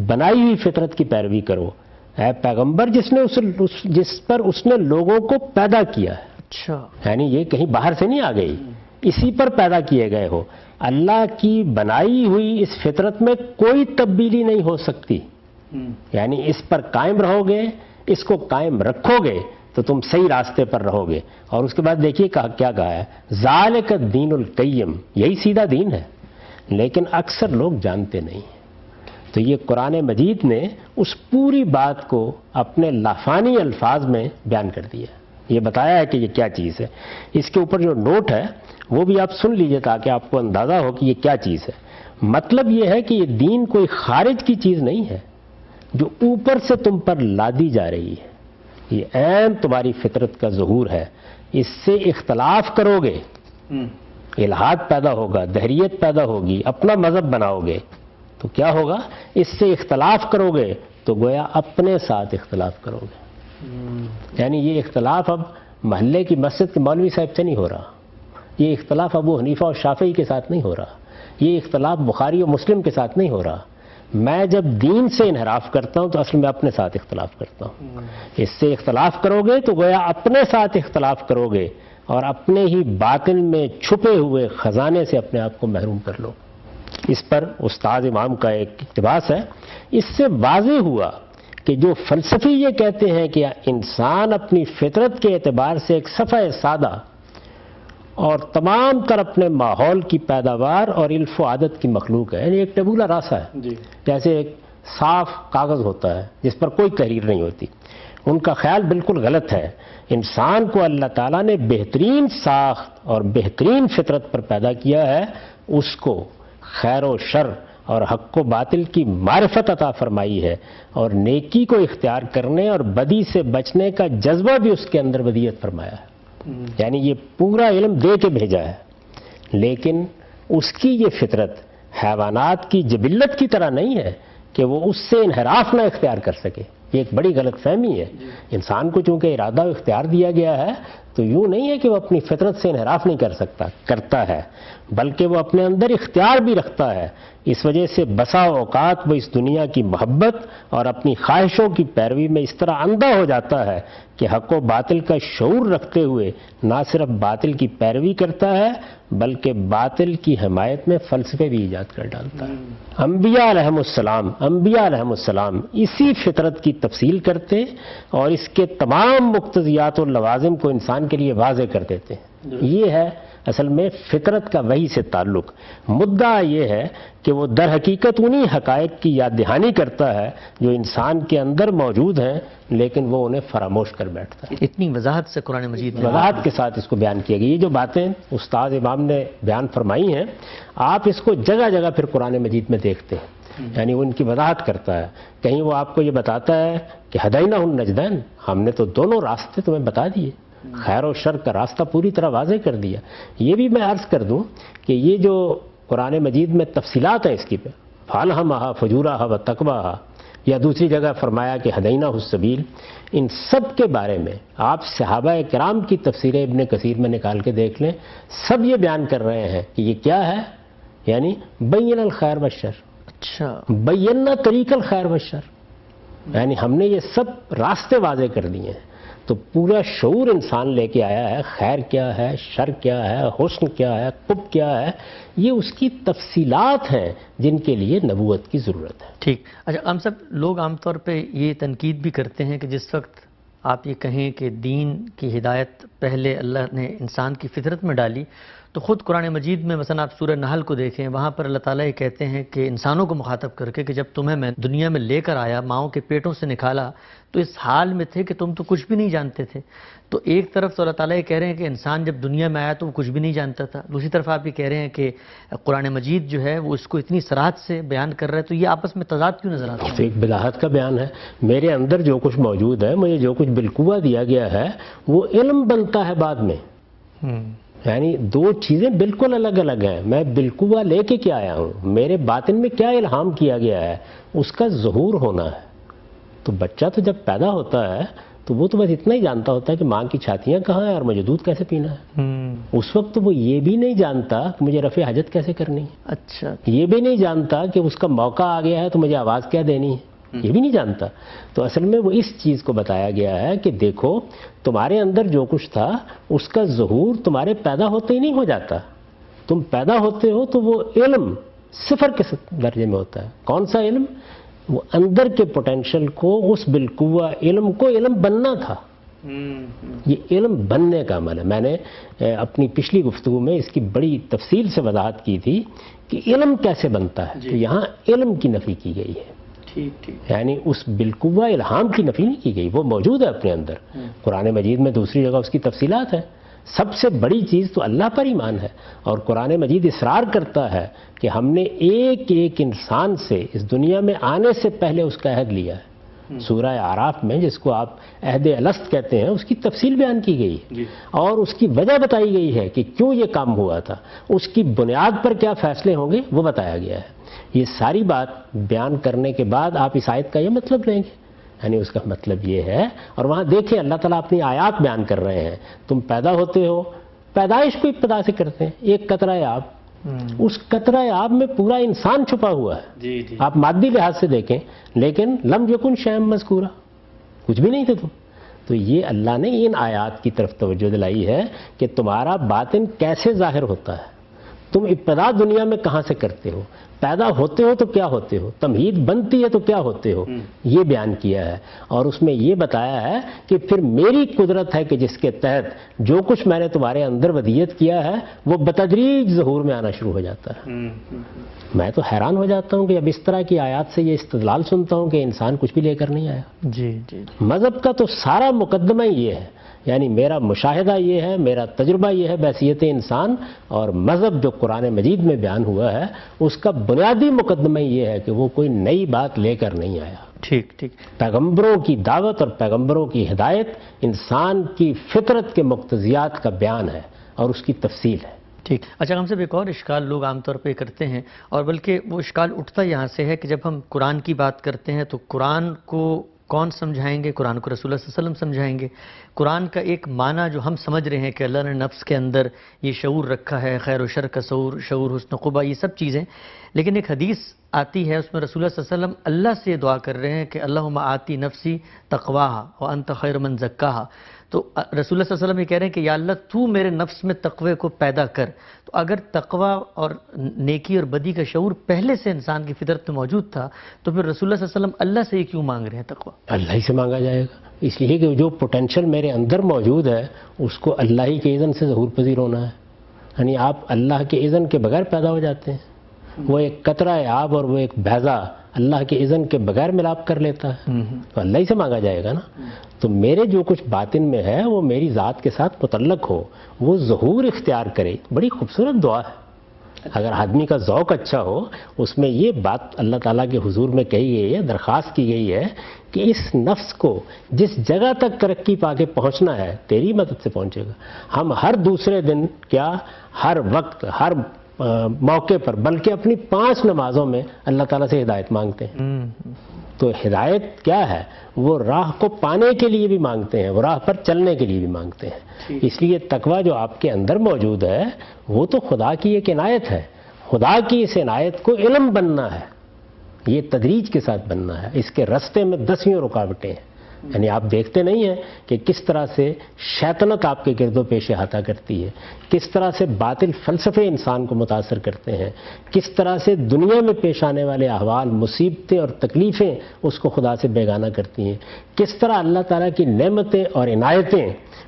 بنائی ہوئی فطرت کی پیروی کرو، اے پیغمبر جس پر اس نے لوگوں کو پیدا کیا ہے۔ اچھا، یعنی یہ کہیں باہر سے نہیں آ گئی، اسی پر پیدا کیے گئے ہو۔ اللہ کی بنائی ہوئی اس فطرت میں کوئی تبدیلی نہیں ہو سکتی، یعنی اس پر قائم رہو گے، اس کو قائم رکھو گے تو تم صحیح راستے پر رہو گے۔ اور اس کے بعد دیکھیے کیا کہا ہے، ذالک الدین القیم، یہی سیدھا دین ہے، لیکن اکثر لوگ جانتے نہیں۔ تو یہ قرآن مجید نے اس پوری بات کو اپنے لافانی الفاظ میں بیان کر دیا، یہ بتایا ہے کہ یہ کیا چیز ہے۔ اس کے اوپر جو نوٹ ہے وہ بھی آپ سن لیجئے تاکہ آپ کو اندازہ ہو کہ یہ کیا چیز ہے۔ مطلب یہ ہے کہ یہ دین کوئی خارج کی چیز نہیں ہے جو اوپر سے تم پر لادی جا رہی ہے، یہ عین تمہاری فطرت کا ظہور ہے۔ اس سے اختلاف کرو گے، الحاد پیدا ہوگا، دہریت پیدا ہوگی، اپنا مذہب بناؤ گے تو کیا ہوگا، اس سے اختلاف کرو گے تو گویا اپنے ساتھ اختلاف کرو گے۔ یعنی یہ اختلاف اب محلے کی مسجد کے مولوی صاحب سے نہیں ہو رہا، یہ اختلاف ابو حنیفہ اور شافعی کے ساتھ نہیں ہو رہا، یہ اختلاف بخاری اور مسلم کے ساتھ نہیں ہو رہا، میں جب دین سے انحراف کرتا ہوں تو اصل میں اپنے ساتھ اختلاف کرتا ہوں. اس سے اختلاف کرو گے تو گویا اپنے ساتھ اختلاف کرو گے اور اپنے ہی باطن میں چھپے ہوئے خزانے سے اپنے آپ کو محروم کر لو. اس پر استاد امام کا ایک اقتباس ہے. اس سے واضح ہوا کہ جو فلسفی یہ کہتے ہیں کہ انسان اپنی فطرت کے اعتبار سے ایک صفحہ سادہ اور تمام تر اپنے ماحول کی پیداوار اور علف و عادت کی مخلوق ہے، یعنی ایک ٹیبولا راسا ہے، جیسے ایک صاف کاغذ ہوتا ہے جس پر کوئی تحریر نہیں ہوتی. ان کا خیال بالکل غلط ہے. انسان کو اللہ تعالیٰ نے بہترین ساخت اور بہترین فطرت پر پیدا کیا ہے. اس کو خیر و شر اور حق و باطل کی معرفت عطا فرمائی ہے اور نیکی کو اختیار کرنے اور بدی سے بچنے کا جذبہ بھی اس کے اندر ودیعت فرمایا ہے. یعنی یہ پورا علم دے کے بھیجا ہے، لیکن اس کی یہ فطرت حیوانات کی جبلت کی طرح نہیں ہے کہ وہ اس سے انحراف نہ اختیار کر سکے. یہ ایک بڑی غلط فہمی ہے. انسان کو چونکہ ارادہ و اختیار دیا گیا ہے تو یوں نہیں ہے کہ وہ اپنی فطرت سے انحراف نہیں کر سکتا، کرتا ہے، بلکہ وہ اپنے اندر اختیار بھی رکھتا ہے. اس وجہ سے بسا اوقات وہ اس دنیا کی محبت اور اپنی خواہشوں کی پیروی میں اس طرح اندھا ہو جاتا ہے کہ حق و باطل کا شعور رکھتے ہوئے نہ صرف باطل کی پیروی کرتا ہے بلکہ باطل کی حمایت میں فلسفے بھی ایجاد کر ڈالتا ہے. انبیاء علیہم السلام اسی فطرت کی تفصیل کرتے اور اس کے تمام مقتضیات و لوازم کو انسان کے لیے واضح کر دیتے ہیں. یہ ہے اصل میں فطرت کا وحی سے تعلق. مدعا یہ ہے کہ وہ در حقیقت انہی حقائق کی یاد دہانی کرتا ہے جو انسان کے اندر موجود ہیں لیکن وہ انہیں فراموش کر بیٹھتا ہے. اتنی وضاحت سے قرآن مجید میں وضاحت کے ساتھ اس کو بیان کیا گیا. یہ جو باتیں استاد امام نے بیان فرمائی ہیں آپ اس کو جگہ جگہ پھر قرآن مجید میں دیکھتے ہیں، یعنی وہ ان کی وضاحت کرتا ہے. کہیں وہ آپ کو یہ بتاتا ہے کہ ہدینہ النجدین، ہم نے تو دونوں راستے تمہیں بتا دیے، خیر و شر کا راستہ پوری طرح واضح کر دیا. یہ بھی میں عرض کر دوں کہ یہ جو قرآن مجید میں تفصیلات ہیں اس کی پہ فالہمہا فجورہا و تقواہا، یا دوسری جگہ فرمایا کہ ہدینہ السبیل، ان سب کے بارے میں آپ صحابہ کرام کی تفسیریں ابن کثیر میں نکال کے دیکھ لیں. سب یہ بیان کر رہے ہیں کہ یہ کیا ہے، یعنی بین الخیر والشر. اچھا، بینا طریق الخیر والشر، یعنی ہم نے یہ سب راستے واضح کر دیے ہیں. تو پورا شعور انسان لے کے آیا ہے، خیر کیا ہے، شر کیا ہے، حسن کیا ہے، قبح کیا ہے. یہ اس کی تفصیلات ہیں جن کے لیے نبوت کی ضرورت ہے. ٹھیک. اچھا ہم سب لوگ عام طور پہ یہ تنقید بھی کرتے ہیں کہ جس وقت آپ یہ کہیں کہ دین کی ہدایت پہلے اللہ نے انسان کی فطرت میں ڈالی، تو خود قرآن مجید میں مثلا آپ سورہ نحل کو دیکھیں، وہاں پر اللہ تعالیٰ یہ کہتے ہیں کہ انسانوں کو مخاطب کر کے کہ جب تمہیں میں دنیا میں لے کر آیا، ماؤں کے پیٹوں سے نکالا، تو اس حال میں تھے کہ تم تو کچھ بھی نہیں جانتے تھے. تو ایک طرف تو اللہ تعالیٰ یہ کہہ رہے ہیں کہ انسان جب دنیا میں آیا تو وہ کچھ بھی نہیں جانتا تھا، دوسری طرف آپ یہ کہہ رہے ہیں کہ قرآن مجید جو ہے وہ اس کو اتنی صراحت سے بیان کر رہا ہے. تو یہ آپس میں تضاد کیوں نظر آتا ہے؟ ایک بلاحت کا بیان ہے. میرے اندر جو کچھ موجود ہے، مجھے جو کچھ بالقوہ دیا گیا ہے، وہ علم بنتا ہے بعد میں. یعنی دو چیزیں بالکل الگ الگ ہیں. میں بالقوہ لے کے کیا آیا ہوں، میرے باطن میں کیا الہام کیا گیا ہے، اس کا ظہور ہونا ہے. تو بچہ تو جب پیدا ہوتا ہے تو وہ تو بس اتنا ہی جانتا ہوتا ہے کہ ماں کی چھاتیاں کہاں ہیں اور مجھے دودھ کیسے پینا ہے. اس وقت تو وہ یہ بھی نہیں جانتا کہ مجھے رفع حاجت کیسے کرنی ہے. اچھا، یہ بھی نہیں جانتا کہ اس کا موقع آ گیا ہے تو مجھے آواز کیا دینی ہے، یہ بھی نہیں جانتا. تو اصل میں وہ اس چیز کو بتایا گیا ہے کہ دیکھو تمہارے اندر جو کچھ تھا اس کا ظہور تمہارے پیدا ہوتے ہی نہیں ہو جاتا. تم پیدا ہوتے ہو تو وہ علم صفر کے درجے میں ہوتا ہے. کون سا علم؟ وہ اندر کے پوٹینشل کو، اس بالقوہ علم کو علم بننا تھا. یہ علم بننے کا عمل ہے. میں نے اپنی پچھلی گفتگو میں اس کی بڑی تفصیل سے وضاحت کی تھی کہ علم کیسے بنتا ہے. تو یہاں علم کی نفی کی گئی ہے. یعنی اس بالقوہ الہام کی نفی نہیں کی گئی، وہ موجود ہے اپنے اندر. قرآن مجید میں دوسری جگہ اس کی تفصیلات ہیں. سب سے بڑی چیز تو اللہ پر ایمان ہے، اور قرآن مجید اصرار کرتا ہے کہ ہم نے ایک ایک انسان سے اس دنیا میں آنے سے پہلے اس کا عہد لیا ہے. سورہ اعراف میں جس کو آپ عہد الست کہتے ہیں اس کی تفصیل بیان کی گئی ہے اور اس کی وجہ بتائی گئی ہے کہ کیوں یہ کام ہوا تھا، اس کی بنیاد پر کیا فیصلے ہوں گے وہ بتایا گیا ہے. یہ ساری بات بیان کرنے کے بعد آپ اس آیت کا یہ مطلب لیں گے، یعنی اس کا مطلب یہ ہے. اور وہاں دیکھیں اللہ تعالیٰ اپنی آیات بیان کر رہے ہیں. تم پیدا ہوتے ہو، پیدائش کو ابتدا سے کرتے ہیں. ایک قطرہ آب اس قطرہ آب میں پورا انسان چھپا ہوا ہے. جی جی. آپ مادی لحاظ سے دیکھیں لیکن لم یکن شیئا مذکورا، کچھ بھی نہیں تھے تم. تو یہ اللہ نے ان آیات کی طرف توجہ دلائی ہے کہ تمہارا باطن کیسے ظاہر ہوتا ہے، تم ابتدا دنیا میں کہاں سے کرتے ہو، پیدا ہوتے ہو تو کیا ہوتے ہو، تمہید بنتی ہے تو کیا ہوتے ہو، یہ بیان کیا ہے. اور اس میں یہ بتایا ہے کہ پھر میری قدرت ہے کہ جس کے تحت جو کچھ میں نے تمہارے اندر ودیت کیا ہے وہ بتدریج ظہور میں آنا شروع ہو جاتا ہے. میں تو حیران ہو جاتا ہوں کہ اب اس طرح کی آیات سے یہ استدلال سنتا ہوں کہ انسان کچھ بھی لے کر نہیں آیا. جی جی. مذہب کا تو سارا مقدمہ یہ ہے، یعنی میرا مشاہدہ یہ ہے، میرا تجربہ یہ ہے بحیثیت انسان، اور مذہب جو قرآن مجید میں بیان ہوا ہے اس کا بنیادی مقدمہ یہ ہے کہ وہ کوئی نئی بات لے کر نہیں آیا. ٹھیک ٹھیک. پیغمبروں کی دعوت اور پیغمبروں کی ہدایت انسان کی فطرت کے مقتضیات کا بیان ہے اور اس کی تفصیل ہے. ٹھیک. اچھا، ہم سے ایک اور اشکال لوگ عام طور پہ کرتے ہیں، اور بلکہ وہ اشکال اٹھتا یہاں سے ہے کہ جب ہم قرآن کی بات کرتے ہیں تو قرآن کو کون سمجھائیں گے؟ قرآن کو رسول اللہ صلی اللہ علیہ وسلم سمجھائیں گے. قرآن کا ایک معنی جو ہم سمجھ رہے ہیں کہ اللہ نے نفس کے اندر یہ شعور رکھا ہے، خیر و شر کا شعور، حسن و قبح، یہ سب چیزیں، لیکن ایک حدیث آتی ہے اس میں رسول اللہ صلی اللہ علیہ وسلم اللہ سے یہ دعا کر رہے ہیں کہ اللہم آتی نفسی تقواہا وانت خیر من زکاہا. تو رسول اللہ صلی اللہ علیہ وسلم یہ کہہ رہے ہیں کہ یا اللہ تو میرے نفس میں تقوی کو پیدا کر. تو اگر تقوی اور نیکی اور بدی کا شعور پہلے سے انسان کی فطرت میں موجود تھا تو پھر رسول اللہ صلی اللہ علیہ وسلم اللہ سے یہ کیوں مانگ رہے ہیں تقوی؟ اللہ ہی سے مانگا جائے گا، اس لیے کہ جو پوٹینشل میرے اندر موجود ہے اس کو اللہ ہی کے اذن سے ظہور پذیر ہونا ہے. یعنی آپ اللہ کے اذن کے بغیر پیدا ہو جاتے ہیں. وہ ایک قطرہ آب اور وہ ایک بیضا اللہ کے اذن کے بغیر ملاپ کر لیتا ہے، تو اللہ ہی سے مانگا جائے گا نا. تو میرے جو کچھ باطن میں ہے وہ میری ذات کے ساتھ متعلق ہو، وہ ظہور اختیار کرے. بڑی خوبصورت دعا ہے. اگر آدمی کا ذوق اچھا ہو، اس میں یہ بات اللہ تعالیٰ کے حضور میں کہی گئی ہے، درخواست کی گئی ہے کہ اس نفس کو جس جگہ تک ترقی پا کے پہنچنا ہے تیری مدد سے پہنچے گا. ہم ہر دوسرے دن کیا، ہر وقت، ہر موقع پر، بلکہ اپنی 5 نمازوں میں اللہ تعالیٰ سے ہدایت مانگتے ہیں. تو ہدایت کیا ہے؟ وہ راہ کو پانے کے لیے بھی مانگتے ہیں، وہ راہ پر چلنے کے لیے بھی مانگتے ہیں. اس لیے تقوی جو آپ کے اندر موجود ہے وہ تو خدا کی ایک عنایت ہے. خدا کی اس عنایت کو علم بننا ہے، یہ تدریج کے ساتھ بننا ہے. اس کے رستے میں 10 رکاوٹیں ہیں. یعنی آپ دیکھتے نہیں ہیں کہ کس طرح سے شیطنت آپ کے گرد و پیش احاطہ کرتی ہے، کس طرح سے باطل فلسفے انسان کو متاثر کرتے ہیں، کس طرح سے دنیا میں پیش آنے والے احوال، مصیبتیں اور تکلیفیں اس کو خدا سے بیگانہ کرتی ہیں، کس طرح اللہ تعالیٰ کی نعمتیں اور عنایتیں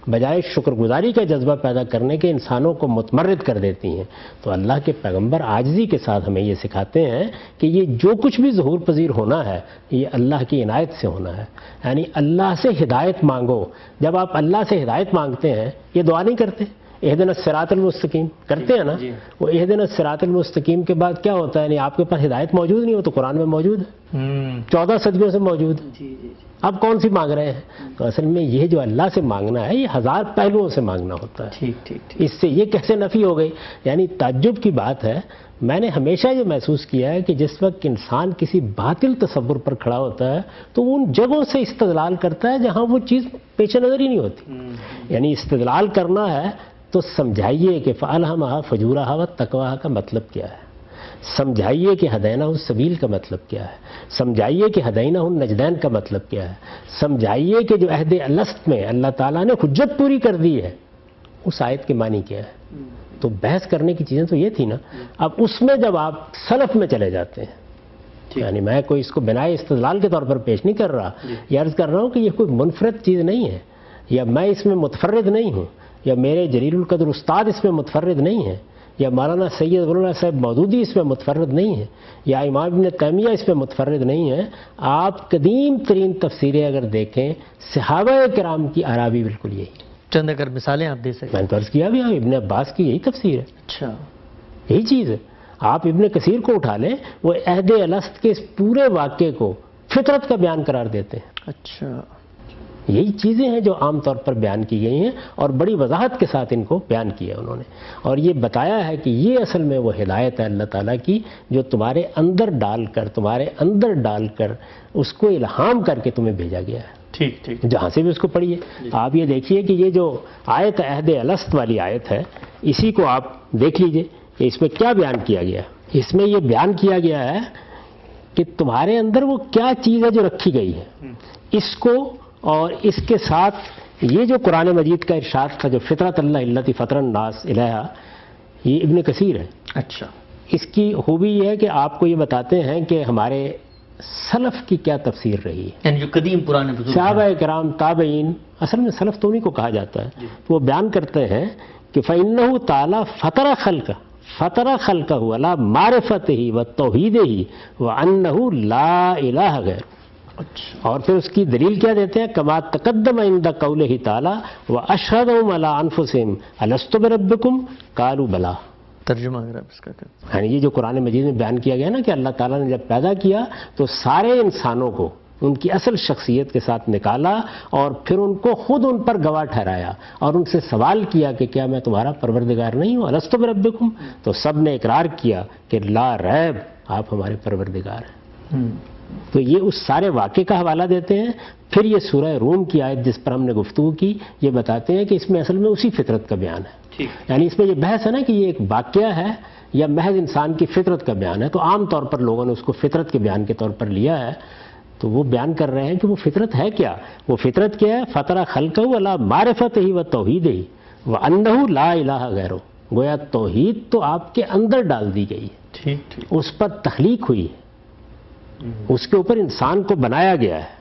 بجائے شکر گزاری کا جذبہ پیدا کرنے کے انسانوں کو متمرد کر دیتی ہیں. تو اللہ کے پیغمبر عاجزی کے ساتھ ہمیں یہ سکھاتے ہیں کہ یہ جو کچھ بھی ظہور پذیر ہونا ہے یہ اللہ کی عنایت سے ہونا ہے. یعنی اللہ سے ہدایت مانگو. جب آپ اللہ سے ہدایت مانگتے ہیں، یہ دعا نہیں کرتے اہدنا الصراط المستقیم کرتے ہیں نا، وہ اہدنا الصراط المستقیم کے بعد کیا ہوتا ہے؟ یعنی آپ کے پاس ہدایت موجود نہیں، وہ تو قرآن میں موجود ہے، 14 صدیوں سے موجود ہے. اب کون سی مانگ رہے ہیں؟ تو اصل میں یہ جو اللہ سے مانگنا ہے یہ 1000 پہلوؤں سے مانگنا ہوتا ہے. اس سے یہ کیسے نفی ہو گئی؟ یعنی تعجب کی بات ہے. میں نے ہمیشہ یہ محسوس کیا ہے کہ جس وقت انسان کسی باطل تصور پر کھڑا ہوتا ہے تو وہ ان جگہوں سے استدلال کرتا ہے جہاں وہ چیز پیش نظر ہی نہیں ہوتی. یعنی استدلال کرنا ہے تو سمجھائیے کہ فَأَلْهَمَهَا فَجُورَهَا وَتَّقْوَاهَا کا مطلب کیا ہے، سمجھائیے کہ ہدینہ السبیل کا مطلب کیا ہے، سمجھائیے کہ ہدینہ النجدین کا مطلب کیا ہے، سمجھائیے کہ جو عہد الست میں اللہ تعالیٰ نے حجت پوری کر دی ہے اس آیت کے معنی کیا ہے. تو بحث کرنے کی چیزیں تو یہ تھی نا. اب اس میں جب آپ سلف میں چلے جاتے ہیں، یعنی میں کوئی اس کو بنائے استدلال کے طور پر پیش نہیں کر رہا، یہ عرض کر رہا ہوں کہ یہ کوئی منفرد چیز نہیں ہے، یا میں اس میں متفرد نہیں ہوں، یا میرے جلیل القدر استاد اس میں متفرد نہیں ہے، یا مولانا سید ولی اللہ صاحب مودودی اس میں متفرد نہیں ہے، یا امام ابن تیمیہ اس میں متفرد نہیں ہے. آپ قدیم ترین تفسیریں اگر دیکھیں صحابہ کرام کی آراء بھی بالکل یہی ہے. چند اگر مثالیں آپ دے سکیں. میں نے تو عرض کیا بھی، ابن عباس کی یہی تفسیر ہے. اچھا، یہی چیز ہے. آپ ابن کثیر کو اٹھا لیں، وہ عہد الست کے اس پورے واقعے کو فطرت کا بیان قرار دیتے ہیں. اچھا، یہی چیزیں ہیں جو عام طور پر بیان کی گئی ہیں اور بڑی وضاحت کے ساتھ ان کو بیان کیا انہوں نے، اور یہ بتایا ہے کہ یہ اصل میں وہ ہدایت ہے اللہ تعالیٰ کی جو تمہارے اندر ڈال کر اس کو الہام کر کے تمہیں بھیجا گیا ہے. ٹھیک جہاں سے بھی اس کو پڑھیے. آپ یہ دیکھیے کہ یہ جو آیت عہد الست والی آیت ہے اسی کو آپ دیکھ لیجئے. کہ اس میں کیا بیان کیا گیا؟ اس میں یہ بیان کیا گیا ہے کہ تمہارے اندر وہ کیا چیز ہے جو رکھی گئی ہے، اس کو اور اس کے ساتھ یہ جو قرآن مجید کا ارشاد تھا جو فطرت اللہ التی فطر الناس علیہا، یہ ابن کثیر ہے۔ اچھا، اس کی خوبی یہ ہے کہ آپ کو یہ بتاتے ہیں کہ ہمارے سلف کی کیا تفسیر رہی ہے، یعنی جو قدیم پرانے بزرگ صحابہ کرام، تابعین، اصل میں سلف تو انہیں کو کہا جاتا ہے، وہ بیان کرتے ہیں کہ فَإِنَّهُ تَعَالَى فَطَرَ خَلْقَهُ عَلَى مَعْرِفَتِهِ وَتَوْحِيدِهِ وَأَنَّهُ لَا إِلَٰهَ غَيْرُهُ۔ اور پھر اس کی دلیل کیا دیتے ہیں؟ کما تقدم عند قوله تعالی واشهدهم على انفسهم الست بربکم قالوا بلا۔ ترجمہ اگر آپ اس کا کریں۔ یعنی یہ جو قرآن مجید میں بیان کیا گیا نا کہ اللہ تعالیٰ نے جب پیدا کیا تو سارے انسانوں کو ان کی اصل شخصیت کے ساتھ نکالا اور پھر ان کو خود ان پر گواہ ٹھہرایا اور ان سے سوال کیا کہ کیا میں تمہارا پروردگار نہیں ہوں؟ الست بربکم، تو سب نے اقرار کیا کہ لا ریب آپ ہمارے پروردگار ہیں۔ تو یہ اس سارے واقعے کا حوالہ دیتے ہیں۔ پھر یہ سورہ روم کی آیت جس پر ہم نے گفتگو کی، یہ بتاتے ہیں کہ اس میں اصل میں اسی فطرت کا بیان ہے۔ یعنی اس میں یہ بحث ہے نا کہ یہ ایک واقعہ ہے یا محض انسان کی فطرت کا بیان ہے، تو عام طور پر لوگوں نے اس کو فطرت کے بیان کے طور پر لیا ہے۔ تو وہ بیان کر رہے ہیں کہ وہ فطرت ہے کیا؟ وہ فطرت کیا ہے؟ فطر خلقہ علی معرفتہ وتوحیدہ وانہ لا الہ غیرہ، گویا توحید تو آپ کے اندر ڈال دی گئی ہے، اس پر تخلیق ہوئی ہے، اس کے اوپر انسان کو بنایا گیا ہے۔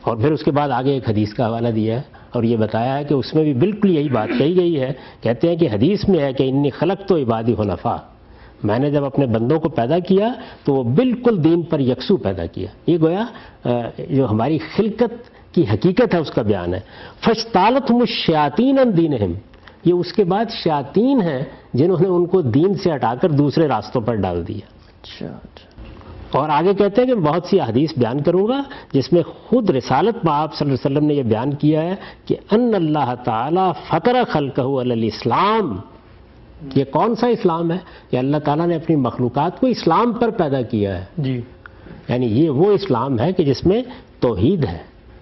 اور پھر اس کے بعد آگے ایک حدیث کا حوالہ دیا ہے اور یہ بتایا ہے کہ اس میں بھی بالکل یہی بات کہی گئی ہے۔ کہتے ہیں کہ حدیث میں ہے کہ انی خلقت عبادی حنفاء، میں نے جب اپنے بندوں کو پیدا کیا تو وہ بالکل دین پر یکسو پیدا کیا۔ یہ گویا جو ہماری خلقت کی حقیقت ہے اس کا بیان ہے۔ فاجتالتہم الشیاطین عن دینہم، یہ اس کے بعد شیاطین ہیں جنہوں نے ان کو دین سے ہٹا کر دوسرے راستوں پر ڈال دیا۔ اچھا، اور آگے کہتے ہیں کہ بہت سی احادیث بیان کروں گا جس میں خود رسالت میں آپ صلی اللہ علیہ وسلم نے یہ بیان کیا ہے کہ ان اللہ تعالی فطر خلقہ علی الاسلام۔ یہ کون سا اسلام ہے؟ کہ اللہ تعالیٰ نے اپنی مخلوقات کو اسلام پر پیدا کیا ہے۔ جی، یعنی یہ وہ اسلام ہے کہ جس میں توحید ہے،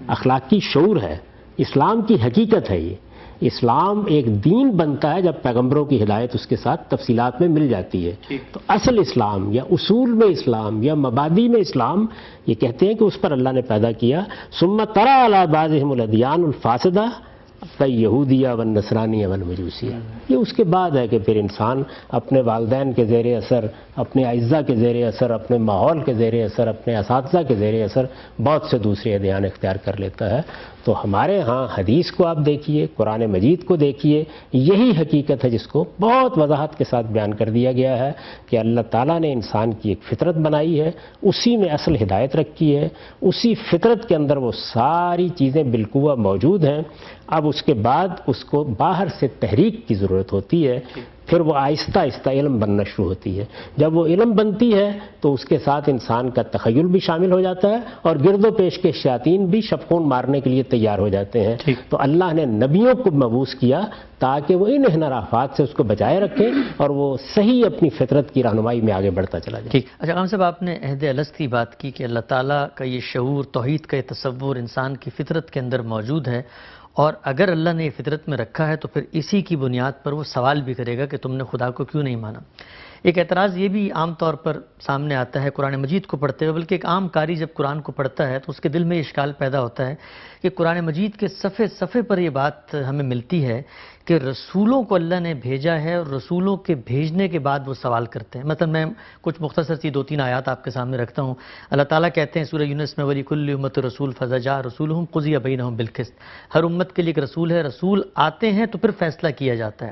اخلاقی شعور ہے، اسلام کی حقیقت ہے۔ یہ اسلام ایک دین بنتا ہے جب پیغمبروں کی ہدایت اس کے ساتھ تفصیلات میں مل جاتی ہے۔ تو اصل اسلام یا اصول میں اسلام یا مبادی میں اسلام، یہ کہتے ہیں کہ اس پر اللہ نے پیدا کیا۔ ثم ترى على بعضهم الادیان الفاسدہ یہودیہ والنصرانیہ والمجوسیہ، یہ اس کے بعد ہے کہ پھر انسان اپنے والدین کے زیر اثر، اپنے اعزاء کے زیر اثر، اپنے ماحول کے زیر اثر، اپنے اساتذہ کے زیر اثر بہت سے دوسرے ادیان اختیار کر لیتا ہے۔ تو ہمارے ہاں حدیث کو آپ دیکھیے، قرآن مجید کو دیکھیے، یہی حقیقت ہے جس کو بہت وضاحت کے ساتھ بیان کر دیا گیا ہے کہ اللہ تعالیٰ نے انسان کی ایک فطرت بنائی ہے، اسی میں اصل ہدایت رکھی ہے، اسی فطرت کے اندر وہ ساری چیزیں بالقوہ موجود ہیں۔ اب اس کے بعد اس کو باہر سے تحریک کی ضرورت ہوتی ہے، پھر وہ آہستہ آہستہ علم بننا شروع ہوتی ہے۔ جب وہ علم بنتی ہے تو اس کے ساتھ انسان کا تخیل بھی شامل ہو جاتا ہے اور گرد و پیش کے شیاطین بھی شبخون مارنے کے لیے تیار ہو جاتے ہیں۔ تو اللہ نے نبیوں کو مبعوث کیا تاکہ وہ ان انحرافات سے اس کو بچائے رکھیں اور وہ صحیح اپنی فطرت کی رہنمائی میں آگے بڑھتا چلا جائے۔ ٹھیک، اچھا خان صاحب، آپ نے عہد الست کی بات کی کہ اللہ تعالیٰ کا یہ شعور، توحید کا یہ تصور انسان کی فطرت کے اندر موجود ہے، اور اگر اللہ نے یہ فطرت میں رکھا ہے تو پھر اسی کی بنیاد پر وہ سوال بھی کرے گا کہ تم نے خدا کو کیوں نہیں مانا۔ ایک اعتراض یہ بھی عام طور پر سامنے آتا ہے قرآن مجید کو پڑھتے ہوئے، بلکہ ایک عام قاری جب قرآن کو پڑھتا ہے تو اس کے دل میں اشکال پیدا ہوتا ہے کہ قرآن مجید کے صفحے صفحے پر یہ بات ہمیں ملتی ہے کہ رسولوں کو اللہ نے بھیجا ہے اور رسولوں کے بھیجنے کے بعد وہ سوال کرتے ہیں۔ مثلا میں کچھ مختصر سی 2-3 آیات آپ کے سامنے رکھتا ہوں۔ اللہ تعالیٰ کہتے ہیں سورہ یونس میں وَلِكُلِّ أُمَّةٍ رَسُولٌ فَإِذَا جَاءَ رَسُولُهُمْ قُضِيَ بَيْنَهُم بِالْقِسْطِ، ہر امت کے لیے ایک رسول ہے، رسول آتے ہیں تو پھر فیصلہ کیا جاتا ہے۔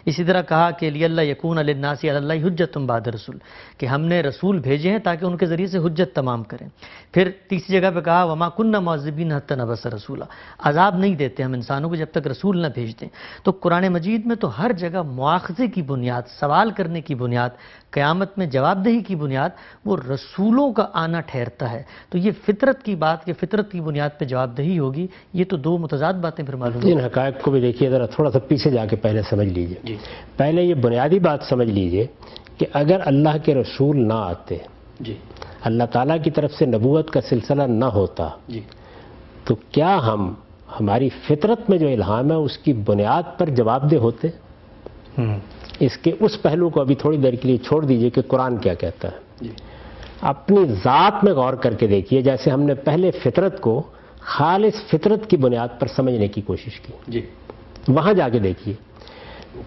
اسی طرح کہا کہ لِأَلَّا يَكُونَ لِلنَّاسِ عَلَى اللَّهِ حُجَّةٌ بَعْدَ الرُّسُلِ، کہ ہم نے رسول بھیجے ہیں تاکہ ان کے ذریعے سے حجت تمام کریں۔ پھر تیسری جگہ پہ کہا وَمَا كُنَّا مُعَذِّبِينَ حَتَّىٰ نَبْعَثَ رَسُولًا، عذاب نہیں دیتے ہم انسانوں کو جب تک رسول نہ بھیج دیں۔ تو قرآن مجید میں تو ہر جگہ مواخذے کی بنیاد، سوال کرنے کی بنیاد، قیامت میں جواب دہی کی بنیاد وہ رسولوں کا آنا ٹھہرتا ہے۔ تو یہ فطرت کی بات کہ فطرت کی بنیاد پہ جواب دہی ہوگی، یہ تو دو متضاد باتیں پھر معلوم ہیں۔ ان حقائق کو بھی دیکھیے ذرا، تھوڑا سا پیچھے جا کے پہلے سمجھ لیجئے۔ پہلے یہ بنیادی بات سمجھ لیجئے کہ اگر اللہ کے رسول نہ آتے، اللہ تعالیٰ کی طرف سے نبوت کا سلسلہ نہ ہوتا، تو کیا ہم ہماری فطرت میں جو الہام ہے اس کی بنیاد پر جواب دہ ہوتے؟ اس کے اس پہلو کو ابھی تھوڑی دیر کے لیے چھوڑ دیجئے کہ قرآن کیا کہتا ہے. اپنی ذات میں غور کر کے دیکھیے. جیسے ہم نے پہلے فطرت کو خالص فطرت کی بنیاد پر سمجھنے کی کوشش کی, وہاں جا کے دیکھیے.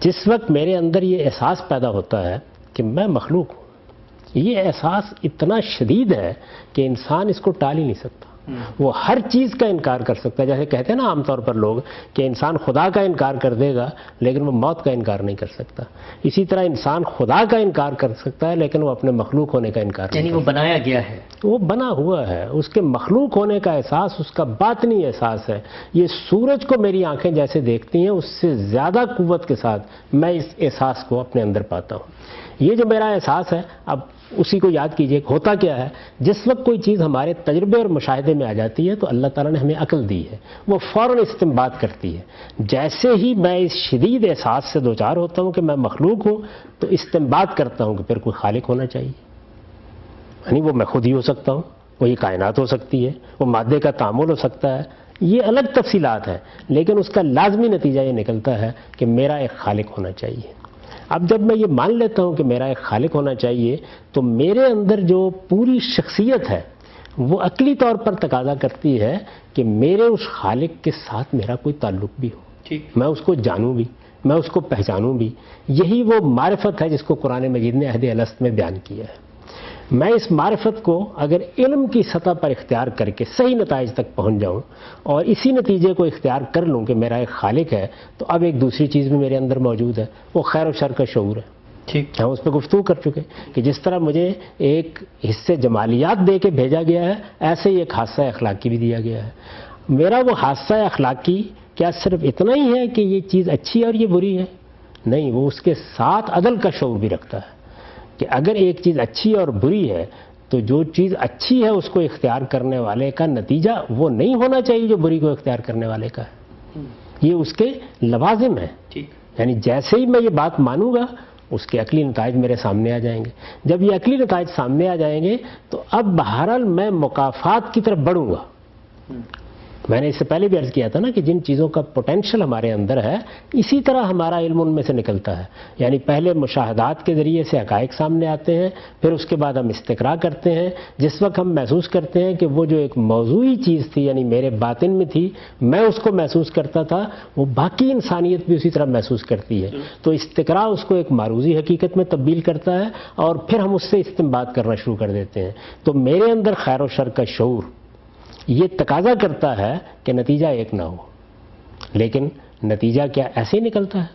جس وقت میرے اندر یہ احساس پیدا ہوتا ہے کہ میں مخلوق ہوں, یہ احساس اتنا شدید ہے کہ انسان اس کو ٹال ہی نہیں سکتا. وہ ہر چیز کا انکار کر سکتا ہے. جیسے کہتے ہیں نا عام طور پر لوگ کہ انسان خدا کا انکار کر دے گا لیکن وہ موت کا انکار نہیں کر سکتا. اسی طرح انسان خدا کا انکار کر سکتا ہے لیکن وہ اپنے مخلوق ہونے کا انکار نہیں یعنی وہ بنایا گیا ہے, وہ بنا ہوا ہے. اس کے مخلوق ہونے کا احساس اس کا باطنی احساس ہے. یہ سورج کو میری آنکھیں جیسے دیکھتی ہیں اس سے زیادہ قوت کے ساتھ میں اس احساس کو اپنے اندر پاتا ہوں. یہ جو میرا احساس ہے, اب اسی کو یاد کیجئے. ہوتا کیا ہے, جس وقت کوئی چیز ہمارے تجربے اور مشاہدے میں آ جاتی ہے تو اللہ تعالیٰ نے ہمیں عقل دی ہے, وہ فوراً استنباط کرتی ہے. جیسے ہی میں اس شدید احساس سے دوچار ہوتا ہوں کہ میں مخلوق ہوں تو استنباط کرتا ہوں کہ پھر کوئی خالق ہونا چاہیے. یعنی وہ میں خود ہی ہو سکتا ہوں, وہ یہ کائنات ہو سکتی ہے, وہ مادے کا تعامل ہو سکتا ہے. یہ الگ تفصیلات ہیں لیکن اس کا لازمی نتیجہ یہ نکلتا ہے کہ میرا ایک خالق ہونا چاہیے. اب جب میں یہ مان لیتا ہوں کہ میرا ایک خالق ہونا چاہیے تو میرے اندر جو پوری شخصیت ہے وہ عقلی طور پر تقاضا کرتی ہے کہ میرے اس خالق کے ساتھ میرا کوئی تعلق بھی ہو, میں اس کو جانوں بھی, میں اس کو پہچانوں بھی. یہی وہ معرفت ہے جس کو قرآن مجید نے عہد الست میں بیان کیا ہے. میں اس معرفت کو اگر علم کی سطح پر اختیار کر کے صحیح نتائج تک پہنچ جاؤں اور اسی نتیجے کو اختیار کر لوں کہ میرا ایک خالق ہے, تو اب ایک دوسری چیز بھی میرے اندر موجود ہے, وہ خیر و شر کا شعور ہے. ہم اس پہ گفتگو کر چکے کہ جس طرح مجھے ایک حصے جمالیات دے کے بھیجا گیا ہے ایسے ہی ایک حادثہ اخلاقی بھی دیا گیا ہے. میرا وہ حادثہ اخلاقی کیا صرف اتنا ہی ہے کہ یہ چیز اچھی ہے اور یہ بری ہے؟ نہیں, وہ اس کے ساتھ عدل کا شعور بھی رکھتا ہے کہ اگر ایک چیز اچھی اور بری ہے تو جو چیز اچھی ہے اس کو اختیار کرنے والے کا نتیجہ وہ نہیں ہونا چاہیے جو بری کو اختیار کرنے والے کا ہے. یہ اس کے لوازم ہے. یعنی جیسے ہی میں یہ بات مانوں گا اس کے عقلی نتائج میرے سامنے آ جائیں گے. جب یہ عقلی نتائج سامنے آ جائیں گے تو اب بہرحال میں مکافات کی طرف بڑھوں گا. میں نے اس سے پہلے بھی عرض کیا تھا نا کہ جن چیزوں کا پوٹینشل ہمارے اندر ہے اسی طرح ہمارا علم ان میں سے نکلتا ہے. یعنی پہلے مشاہدات کے ذریعے سے حقائق سامنے آتے ہیں, پھر اس کے بعد ہم استقراء کرتے ہیں. جس وقت ہم محسوس کرتے ہیں کہ وہ جو ایک موضوعی چیز تھی یعنی میرے باطن میں تھی, میں اس کو محسوس کرتا تھا, وہ باقی انسانیت بھی اسی طرح محسوس کرتی ہے, تو استقراء اس کو ایک معروضی حقیقت میں تبدیل کرتا ہے اور پھر ہم اس سے استنباط کرنا شروع کر دیتے ہیں. تو میرے اندر خیر و شر کا شعور یہ تقاضا کرتا ہے کہ نتیجہ ایک نہ ہو, لیکن نتیجہ کیا ایسے ہی نکلتا ہے.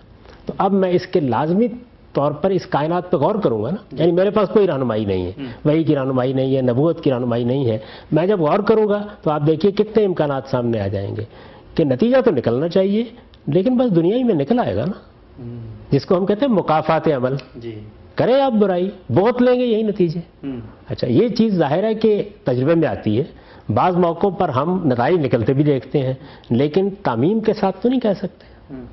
تو اب میں اس کے لازمی طور پر اس کائنات پہ غور کروں گا نا. یعنی میرے پاس کوئی رہنمائی نہیں ہے, وحی کی رہنمائی نہیں ہے, نبوت کی رہنمائی نہیں ہے. میں جب غور کروں گا تو آپ دیکھیے کتنے امکانات سامنے آ جائیں گے کہ نتیجہ تو نکلنا چاہیے لیکن بس دنیا ہی میں نکل آئے گا نا, جس کو ہم کہتے ہیں مکافات عمل. کریں آپ برائی بہت لیں گے یہی نتیجے. اچھا, یہ چیز ظاہر ہے کہ تجربے میں آتی ہے. بعض موقعوں پر ہم نتائج نکلتے بھی دیکھتے ہیں لیکن تعمیم کے ساتھ تو نہیں کہہ سکتے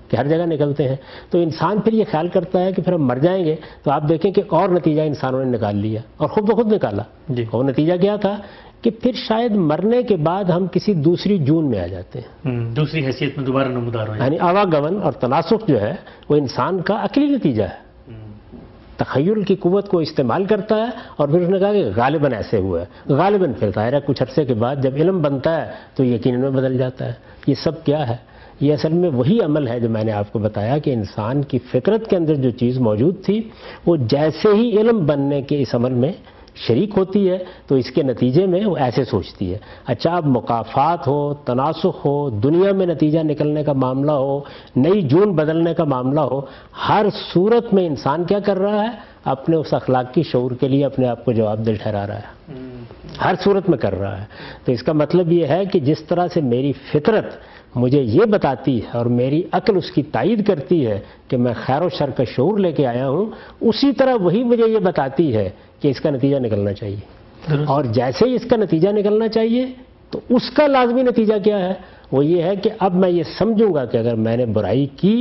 کہ ہر جگہ نکلتے ہیں. تو انسان پھر یہ خیال کرتا ہے کہ پھر ہم مر جائیں گے تو آپ دیکھیں کہ اور نتیجہ انسانوں نے نکال لیا اور خود بخود نکالا. اور نتیجہ کیا تھا کہ پھر شاید مرنے کے بعد ہم کسی دوسری جون میں آ جاتے ہیں, دوسری حیثیت میں دوبارہ نمودار ہو. یعنی آواگمن اور تناسخ جو ہے وہ انسان کا عقلی نتیجہ ہے. تخیل کی قوت کو استعمال کرتا ہے اور پھر اس نے کہا کہ غالباً ایسے ہوا ہے. غالباً پھر ظاہر ہے کچھ عرصے کے بعد جب علم بنتا ہے تو یقیناً میں بدل جاتا ہے. یہ سب کیا ہے؟ یہ اصل میں وہی عمل ہے جو میں نے آپ کو بتایا کہ انسان کی فطرت کے اندر جو چیز موجود تھی وہ جیسے ہی علم بننے کے اس عمل میں شریک ہوتی ہے تو اس کے نتیجے میں وہ ایسے سوچتی ہے. اچھا, اب مکافات ہو, تناسخ ہو, دنیا میں نتیجہ نکلنے کا معاملہ ہو, نئی جون بدلنے کا معاملہ ہو, ہر صورت میں انسان کیا کر رہا ہے؟ اپنے اس اخلاقی شعور کے لیے اپنے آپ کو جواب دہ ٹھہرا رہا ہے. ہر صورت میں کر رہا ہے. تو اس کا مطلب یہ ہے کہ جس طرح سے میری فطرت مجھے یہ بتاتی ہے اور میری عقل اس کی تائید کرتی ہے کہ میں خیر و شر کا شعور لے کے آیا ہوں, اسی طرح وہی مجھے یہ بتاتی ہے کہ اس کا نتیجہ نکلنا چاہیے. اور جیسے ہی اس کا نتیجہ نکلنا چاہیے تو اس کا لازمی نتیجہ کیا ہے؟ وہ یہ ہے کہ اب میں یہ سمجھوں گا کہ اگر میں نے برائی کی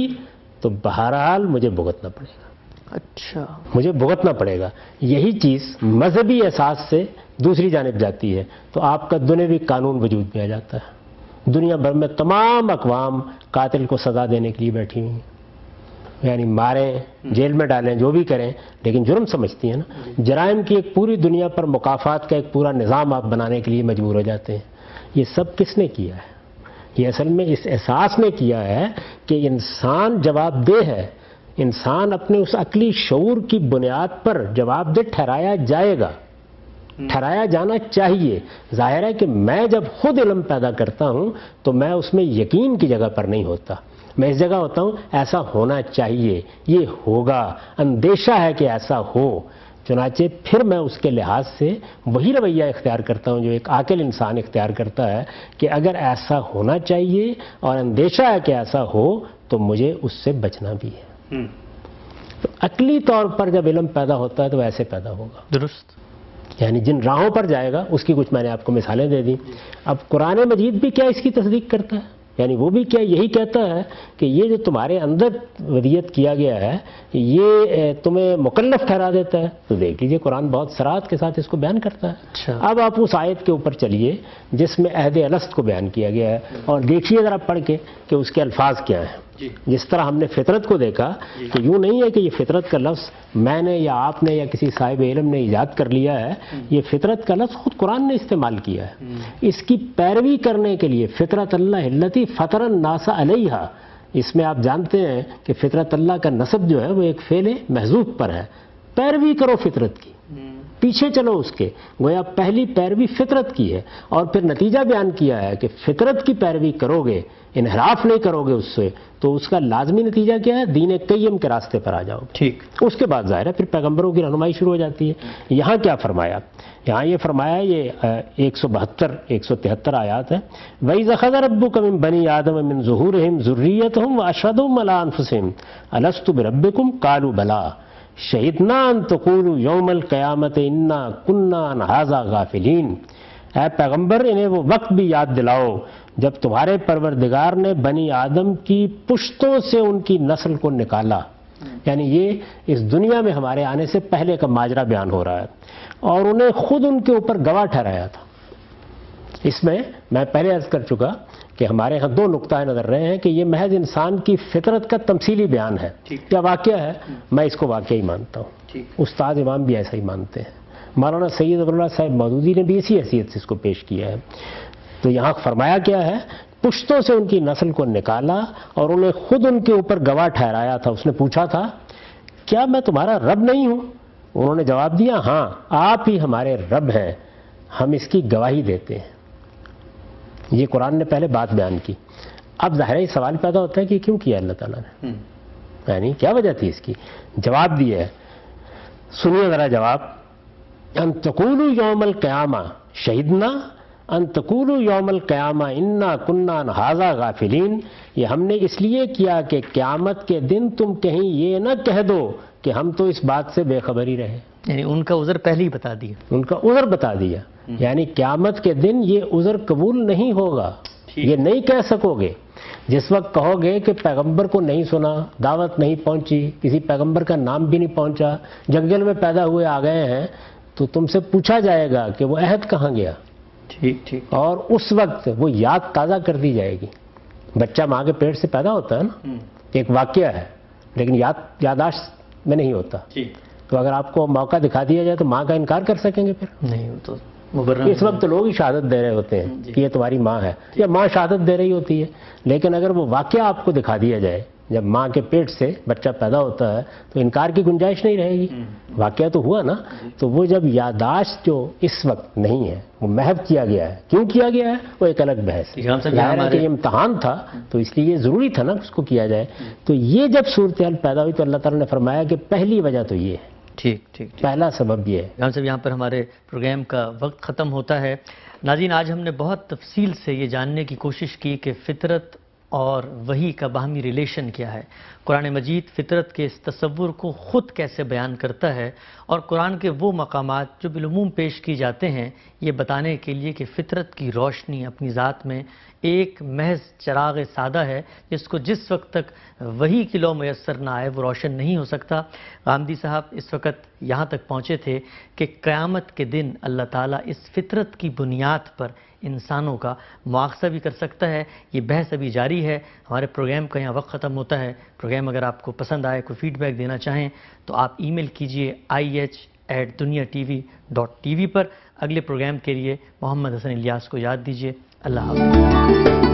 تو بہرحال مجھے بھگتنا پڑے گا. اچھا, مجھے بھگتنا پڑے گا. یہی چیز مذہبی احساس سے دوسری جانب جاتی ہے تو آپ کا دنیوی قانون وجود میں آ جاتا ہے. دنیا بھر میں تمام اقوام قاتل کو سزا دینے کے لیے بیٹھی ہوئی ہیں. یعنی ماریں، جیل میں ڈالیں، جو بھی کریں، لیکن جرم سمجھتی ہیں نا. جرائم کی ایک پوری دنیا پر مکافات کا ایک پورا نظام آپ بنانے کے لیے مجبور ہو جاتے ہیں. یہ سب کس نے کیا ہے؟ یہ اصل میں اس احساس نے کیا ہے کہ انسان جواب دہ ہے، انسان اپنے اس عقلی شعور کی بنیاد پر جواب دہ ٹھہرایا جائے گا، ٹھہرایا جانا چاہیے. ظاہر ہے کہ میں جب خود علم پیدا کرتا ہوں تو میں اس میں یقین کی جگہ پر نہیں ہوتا، میں اس جگہ ہوتا ہوں ایسا ہونا چاہیے، یہ ہوگا، اندیشہ ہے کہ ایسا ہو. چنانچہ پھر میں اس کے لحاظ سے وہی رویہ اختیار کرتا ہوں جو ایک عاقل انسان اختیار کرتا ہے کہ اگر ایسا ہونا چاہیے اور اندیشہ ہے کہ ایسا ہو تو مجھے اس سے بچنا بھی ہے. تو عقلی طور پر جب علم پیدا ہوتا ہے تو ایسے پیدا ہوگا. درست. یعنی جن راہوں پر جائے گا اس کی کچھ میں نے آپ کو مثالیں دے دی. اب قرآن مجید بھی کیا اس کی تصدیق کرتا ہے؟ یعنی وہ بھی کیا یہی کہتا ہے کہ یہ جو تمہارے اندر ودیت کیا گیا ہے یہ تمہیں مکلف ٹھہرا دیتا ہے. تو دیکھ لیجئے قرآن بہت صراحت کے ساتھ اس کو بیان کرتا ہے. اچھا. اب آپ اس آیت کے اوپر چلیے جس میں عہد الست کو بیان کیا گیا ہے اور دیکھیے ذرا پڑھ کے کہ اس کے الفاظ کیا ہیں. جس طرح ہم نے فطرت کو دیکھا کہ یوں نہیں ہے کہ یہ فطرت کا لفظ میں نے یا آپ نے یا کسی صاحب علم نے ایجاد کر لیا ہے، یہ فطرت کا لفظ خود قرآن نے استعمال کیا ہے. اس کی پیروی کرنے کے لیے فطرت اللہ التی فطر الناس علیہا، اس میں آپ جانتے ہیں کہ فطرت اللہ کا نسب جو ہے وہ ایک فعل محذوف پر ہے. پیروی کرو فطرت کی، پیچھے چلو اس کے، گویا پہلی پیروی فطرت کی ہے. اور پھر نتیجہ بیان کیا ہے کہ فطرت کی پیروی کرو گے، انحراف نہیں کرو گے اس سے، تو اس کا لازمی نتیجہ کیا ہے؟ دین قیم کے راستے پر آ جاؤ. ٹھیک. اس کے بعد ظاہر ہے پھر پیغمبروں کی رہنمائی شروع ہو جاتی ہے. یہاں کیا فرمایا؟ یہاں یہ فرمایا، یہ 172-173 آیات ہے. وَإِذْ أَخَذَ رَبُّكَ مِنْ بَنِي آدَمَ مِنْ ظُهُورِهِمْ ذُرِّيَّتَهُمْ وَأَشْهَدُهُمْ عَلَىٰ أَنفُسِهِمْ أَلَسْتُ بِرَبِّكُمْ قَالُوا بَلَىٰ شَهِدْنَا أَن تَقُولُوا يَوْمَ الْقِيَامَةِ إِنَّا كُنَّا عَنْ هَٰذَا غَافِلِينَ. اے پیغمبر انہیں وہ وقت بھی یاد دلاؤ جب تمہارے پروردگار نے بنی آدم کی پشتوں سے ان کی نسل کو نکالا. یعنی یہ اس دنیا میں ہمارے آنے سے پہلے کا ماجرا بیان ہو رہا ہے اور انہیں خود ان کے اوپر گواہ ٹھہرایا تھا. اس میں پہلے عرض کر چکا کہ ہمارے ہاں دو نقطہ نظر رہے ہیں کہ یہ محض انسان کی فطرت کا تمثیلی بیان ہے یا واقعہ ہے. میں اس کو واقعہ ہی مانتا ہوں. استاد امام بھی ایسا ہی مانتے ہیں. مولانا سید ابواللہ صاحب مودودی نے بھی اسی حیثیت سے اس کو پیش کیا ہے. تو یہاں فرمایا کیا ہے؟ پشتوں سے ان کی نسل کو نکالا اور انہیں خود ان کے اوپر گواہ ٹھہرایا تھا. اس نے پوچھا تھا کیا میں تمہارا رب نہیں ہوں؟ انہوں نے جواب دیا ہاں آپ ہی ہمارے رب ہیں، ہم اس کی گواہی دیتے ہیں. یہ قرآن نے پہلے بات بیان کی. اب ظاہر ہی سوال پیدا ہوتا ہے کہ کیوں کیا اللہ تعالیٰ نے، یعنی کیا وجہ تھی اس کی؟ جواب دیا ہے، سنیے ذرا جواب. ان تقولوا یوم القیامہ شہدنا ان تقولوا یوم القیامہ انا کننا عن ھذا غافلین. یہ ہم نے اس لیے کیا کہ قیامت کے دن تم کہیں یہ نہ کہہ دو کہ ہم تو اس بات سے بے خبر ہی رہے. یعنی ان کا عذر پہلے ہی بتا دیا. ان کا عذر بتا دیا. یعنی قیامت کے دن یہ عذر قبول نہیں ہوگا، یہ نہیں کہہ سکو گے. جس وقت کہو گے کہ پیغمبر کو نہیں سنا، دعوت نہیں پہنچی، کسی پیغمبر کا نام بھی نہیں پہنچا، جنگل میں پیدا ہوئے آ گئے ہیں، تو تم سے پوچھا جائے گا کہ وہ عہد کہاں گیا. ٹھیک. اور اس وقت وہ یاد تازہ کر دی جائے گی. بچہ ماں کے پیٹ سے پیدا ہوتا ہے نا، ایک واقعہ ہے لیکن یاداشت میں نہیں ہوتا. تو اگر آپ کو موقع دکھا دیا جائے تو ماں کا انکار کر سکیں گے؟ پھر نہیں. تو اس وقت تو لوگ ہی شہادت دے رہے ہوتے ہیں کہ یہ تمہاری ماں ہے، یا ماں شہادت دے رہی ہوتی ہے. لیکن اگر وہ واقعہ آپ کو دکھا دیا جائے جب ماں کے پیٹ سے بچہ پیدا ہوتا ہے تو انکار کی گنجائش نہیں رہے گی. واقعہ تو ہوا نا. تو وہ جب یاداشت جو اس وقت نہیں ہے وہ محو کیا گیا ہے. کیوں کیا گیا ہے وہ ایک الگ بحث ہے. یہ امتحان تھا تو اس لیے یہ ضروری تھا نا اس کو کیا جائے. تو یہ جب صورتحال پیدا ہوئی تو اللہ تعالیٰ نے فرمایا کہ پہلی وجہ تو یہ ہے. ٹھیک. پہلا سبب یہ ہے. صاحب یہاں پر ہمارے پروگرام کا وقت ختم ہوتا ہے. ناظرین آج ہم نے بہت تفصیل سے یہ جاننے کی کوشش کی کہ فطرت اور وحی کا باہمی ریلیشن کیا ہے. قرآن مجید فطرت کے اس تصور کو خود کیسے بیان کرتا ہے اور قرآن کے وہ مقامات جو بالعموم پیش کی جاتے ہیں یہ بتانے کے لیے کہ فطرت کی روشنی اپنی ذات میں ایک محض چراغ سادہ ہے جس کو جس وقت تک وحی کی لو میسر نہ آئے وہ روشن نہیں ہو سکتا. غامدی صاحب اس وقت یہاں تک پہنچے تھے کہ قیامت کے دن اللہ تعالیٰ اس فطرت کی بنیاد پر انسانوں کا مواخذہ بھی کر سکتا ہے. یہ بحث ابھی جاری ہے. ہمارے پروگرام کا یہاں وقت ختم ہوتا ہے. پروگرام اگر آپ کو پسند آئے, کوئی فیڈ بیک دینا چاہیں تو آپ ای میل کیجئے ih@duniatv.tv پر. اگلے پروگرام کے لیے محمد حسن الیاس کو یاد دیجئے. اللہ حافظ.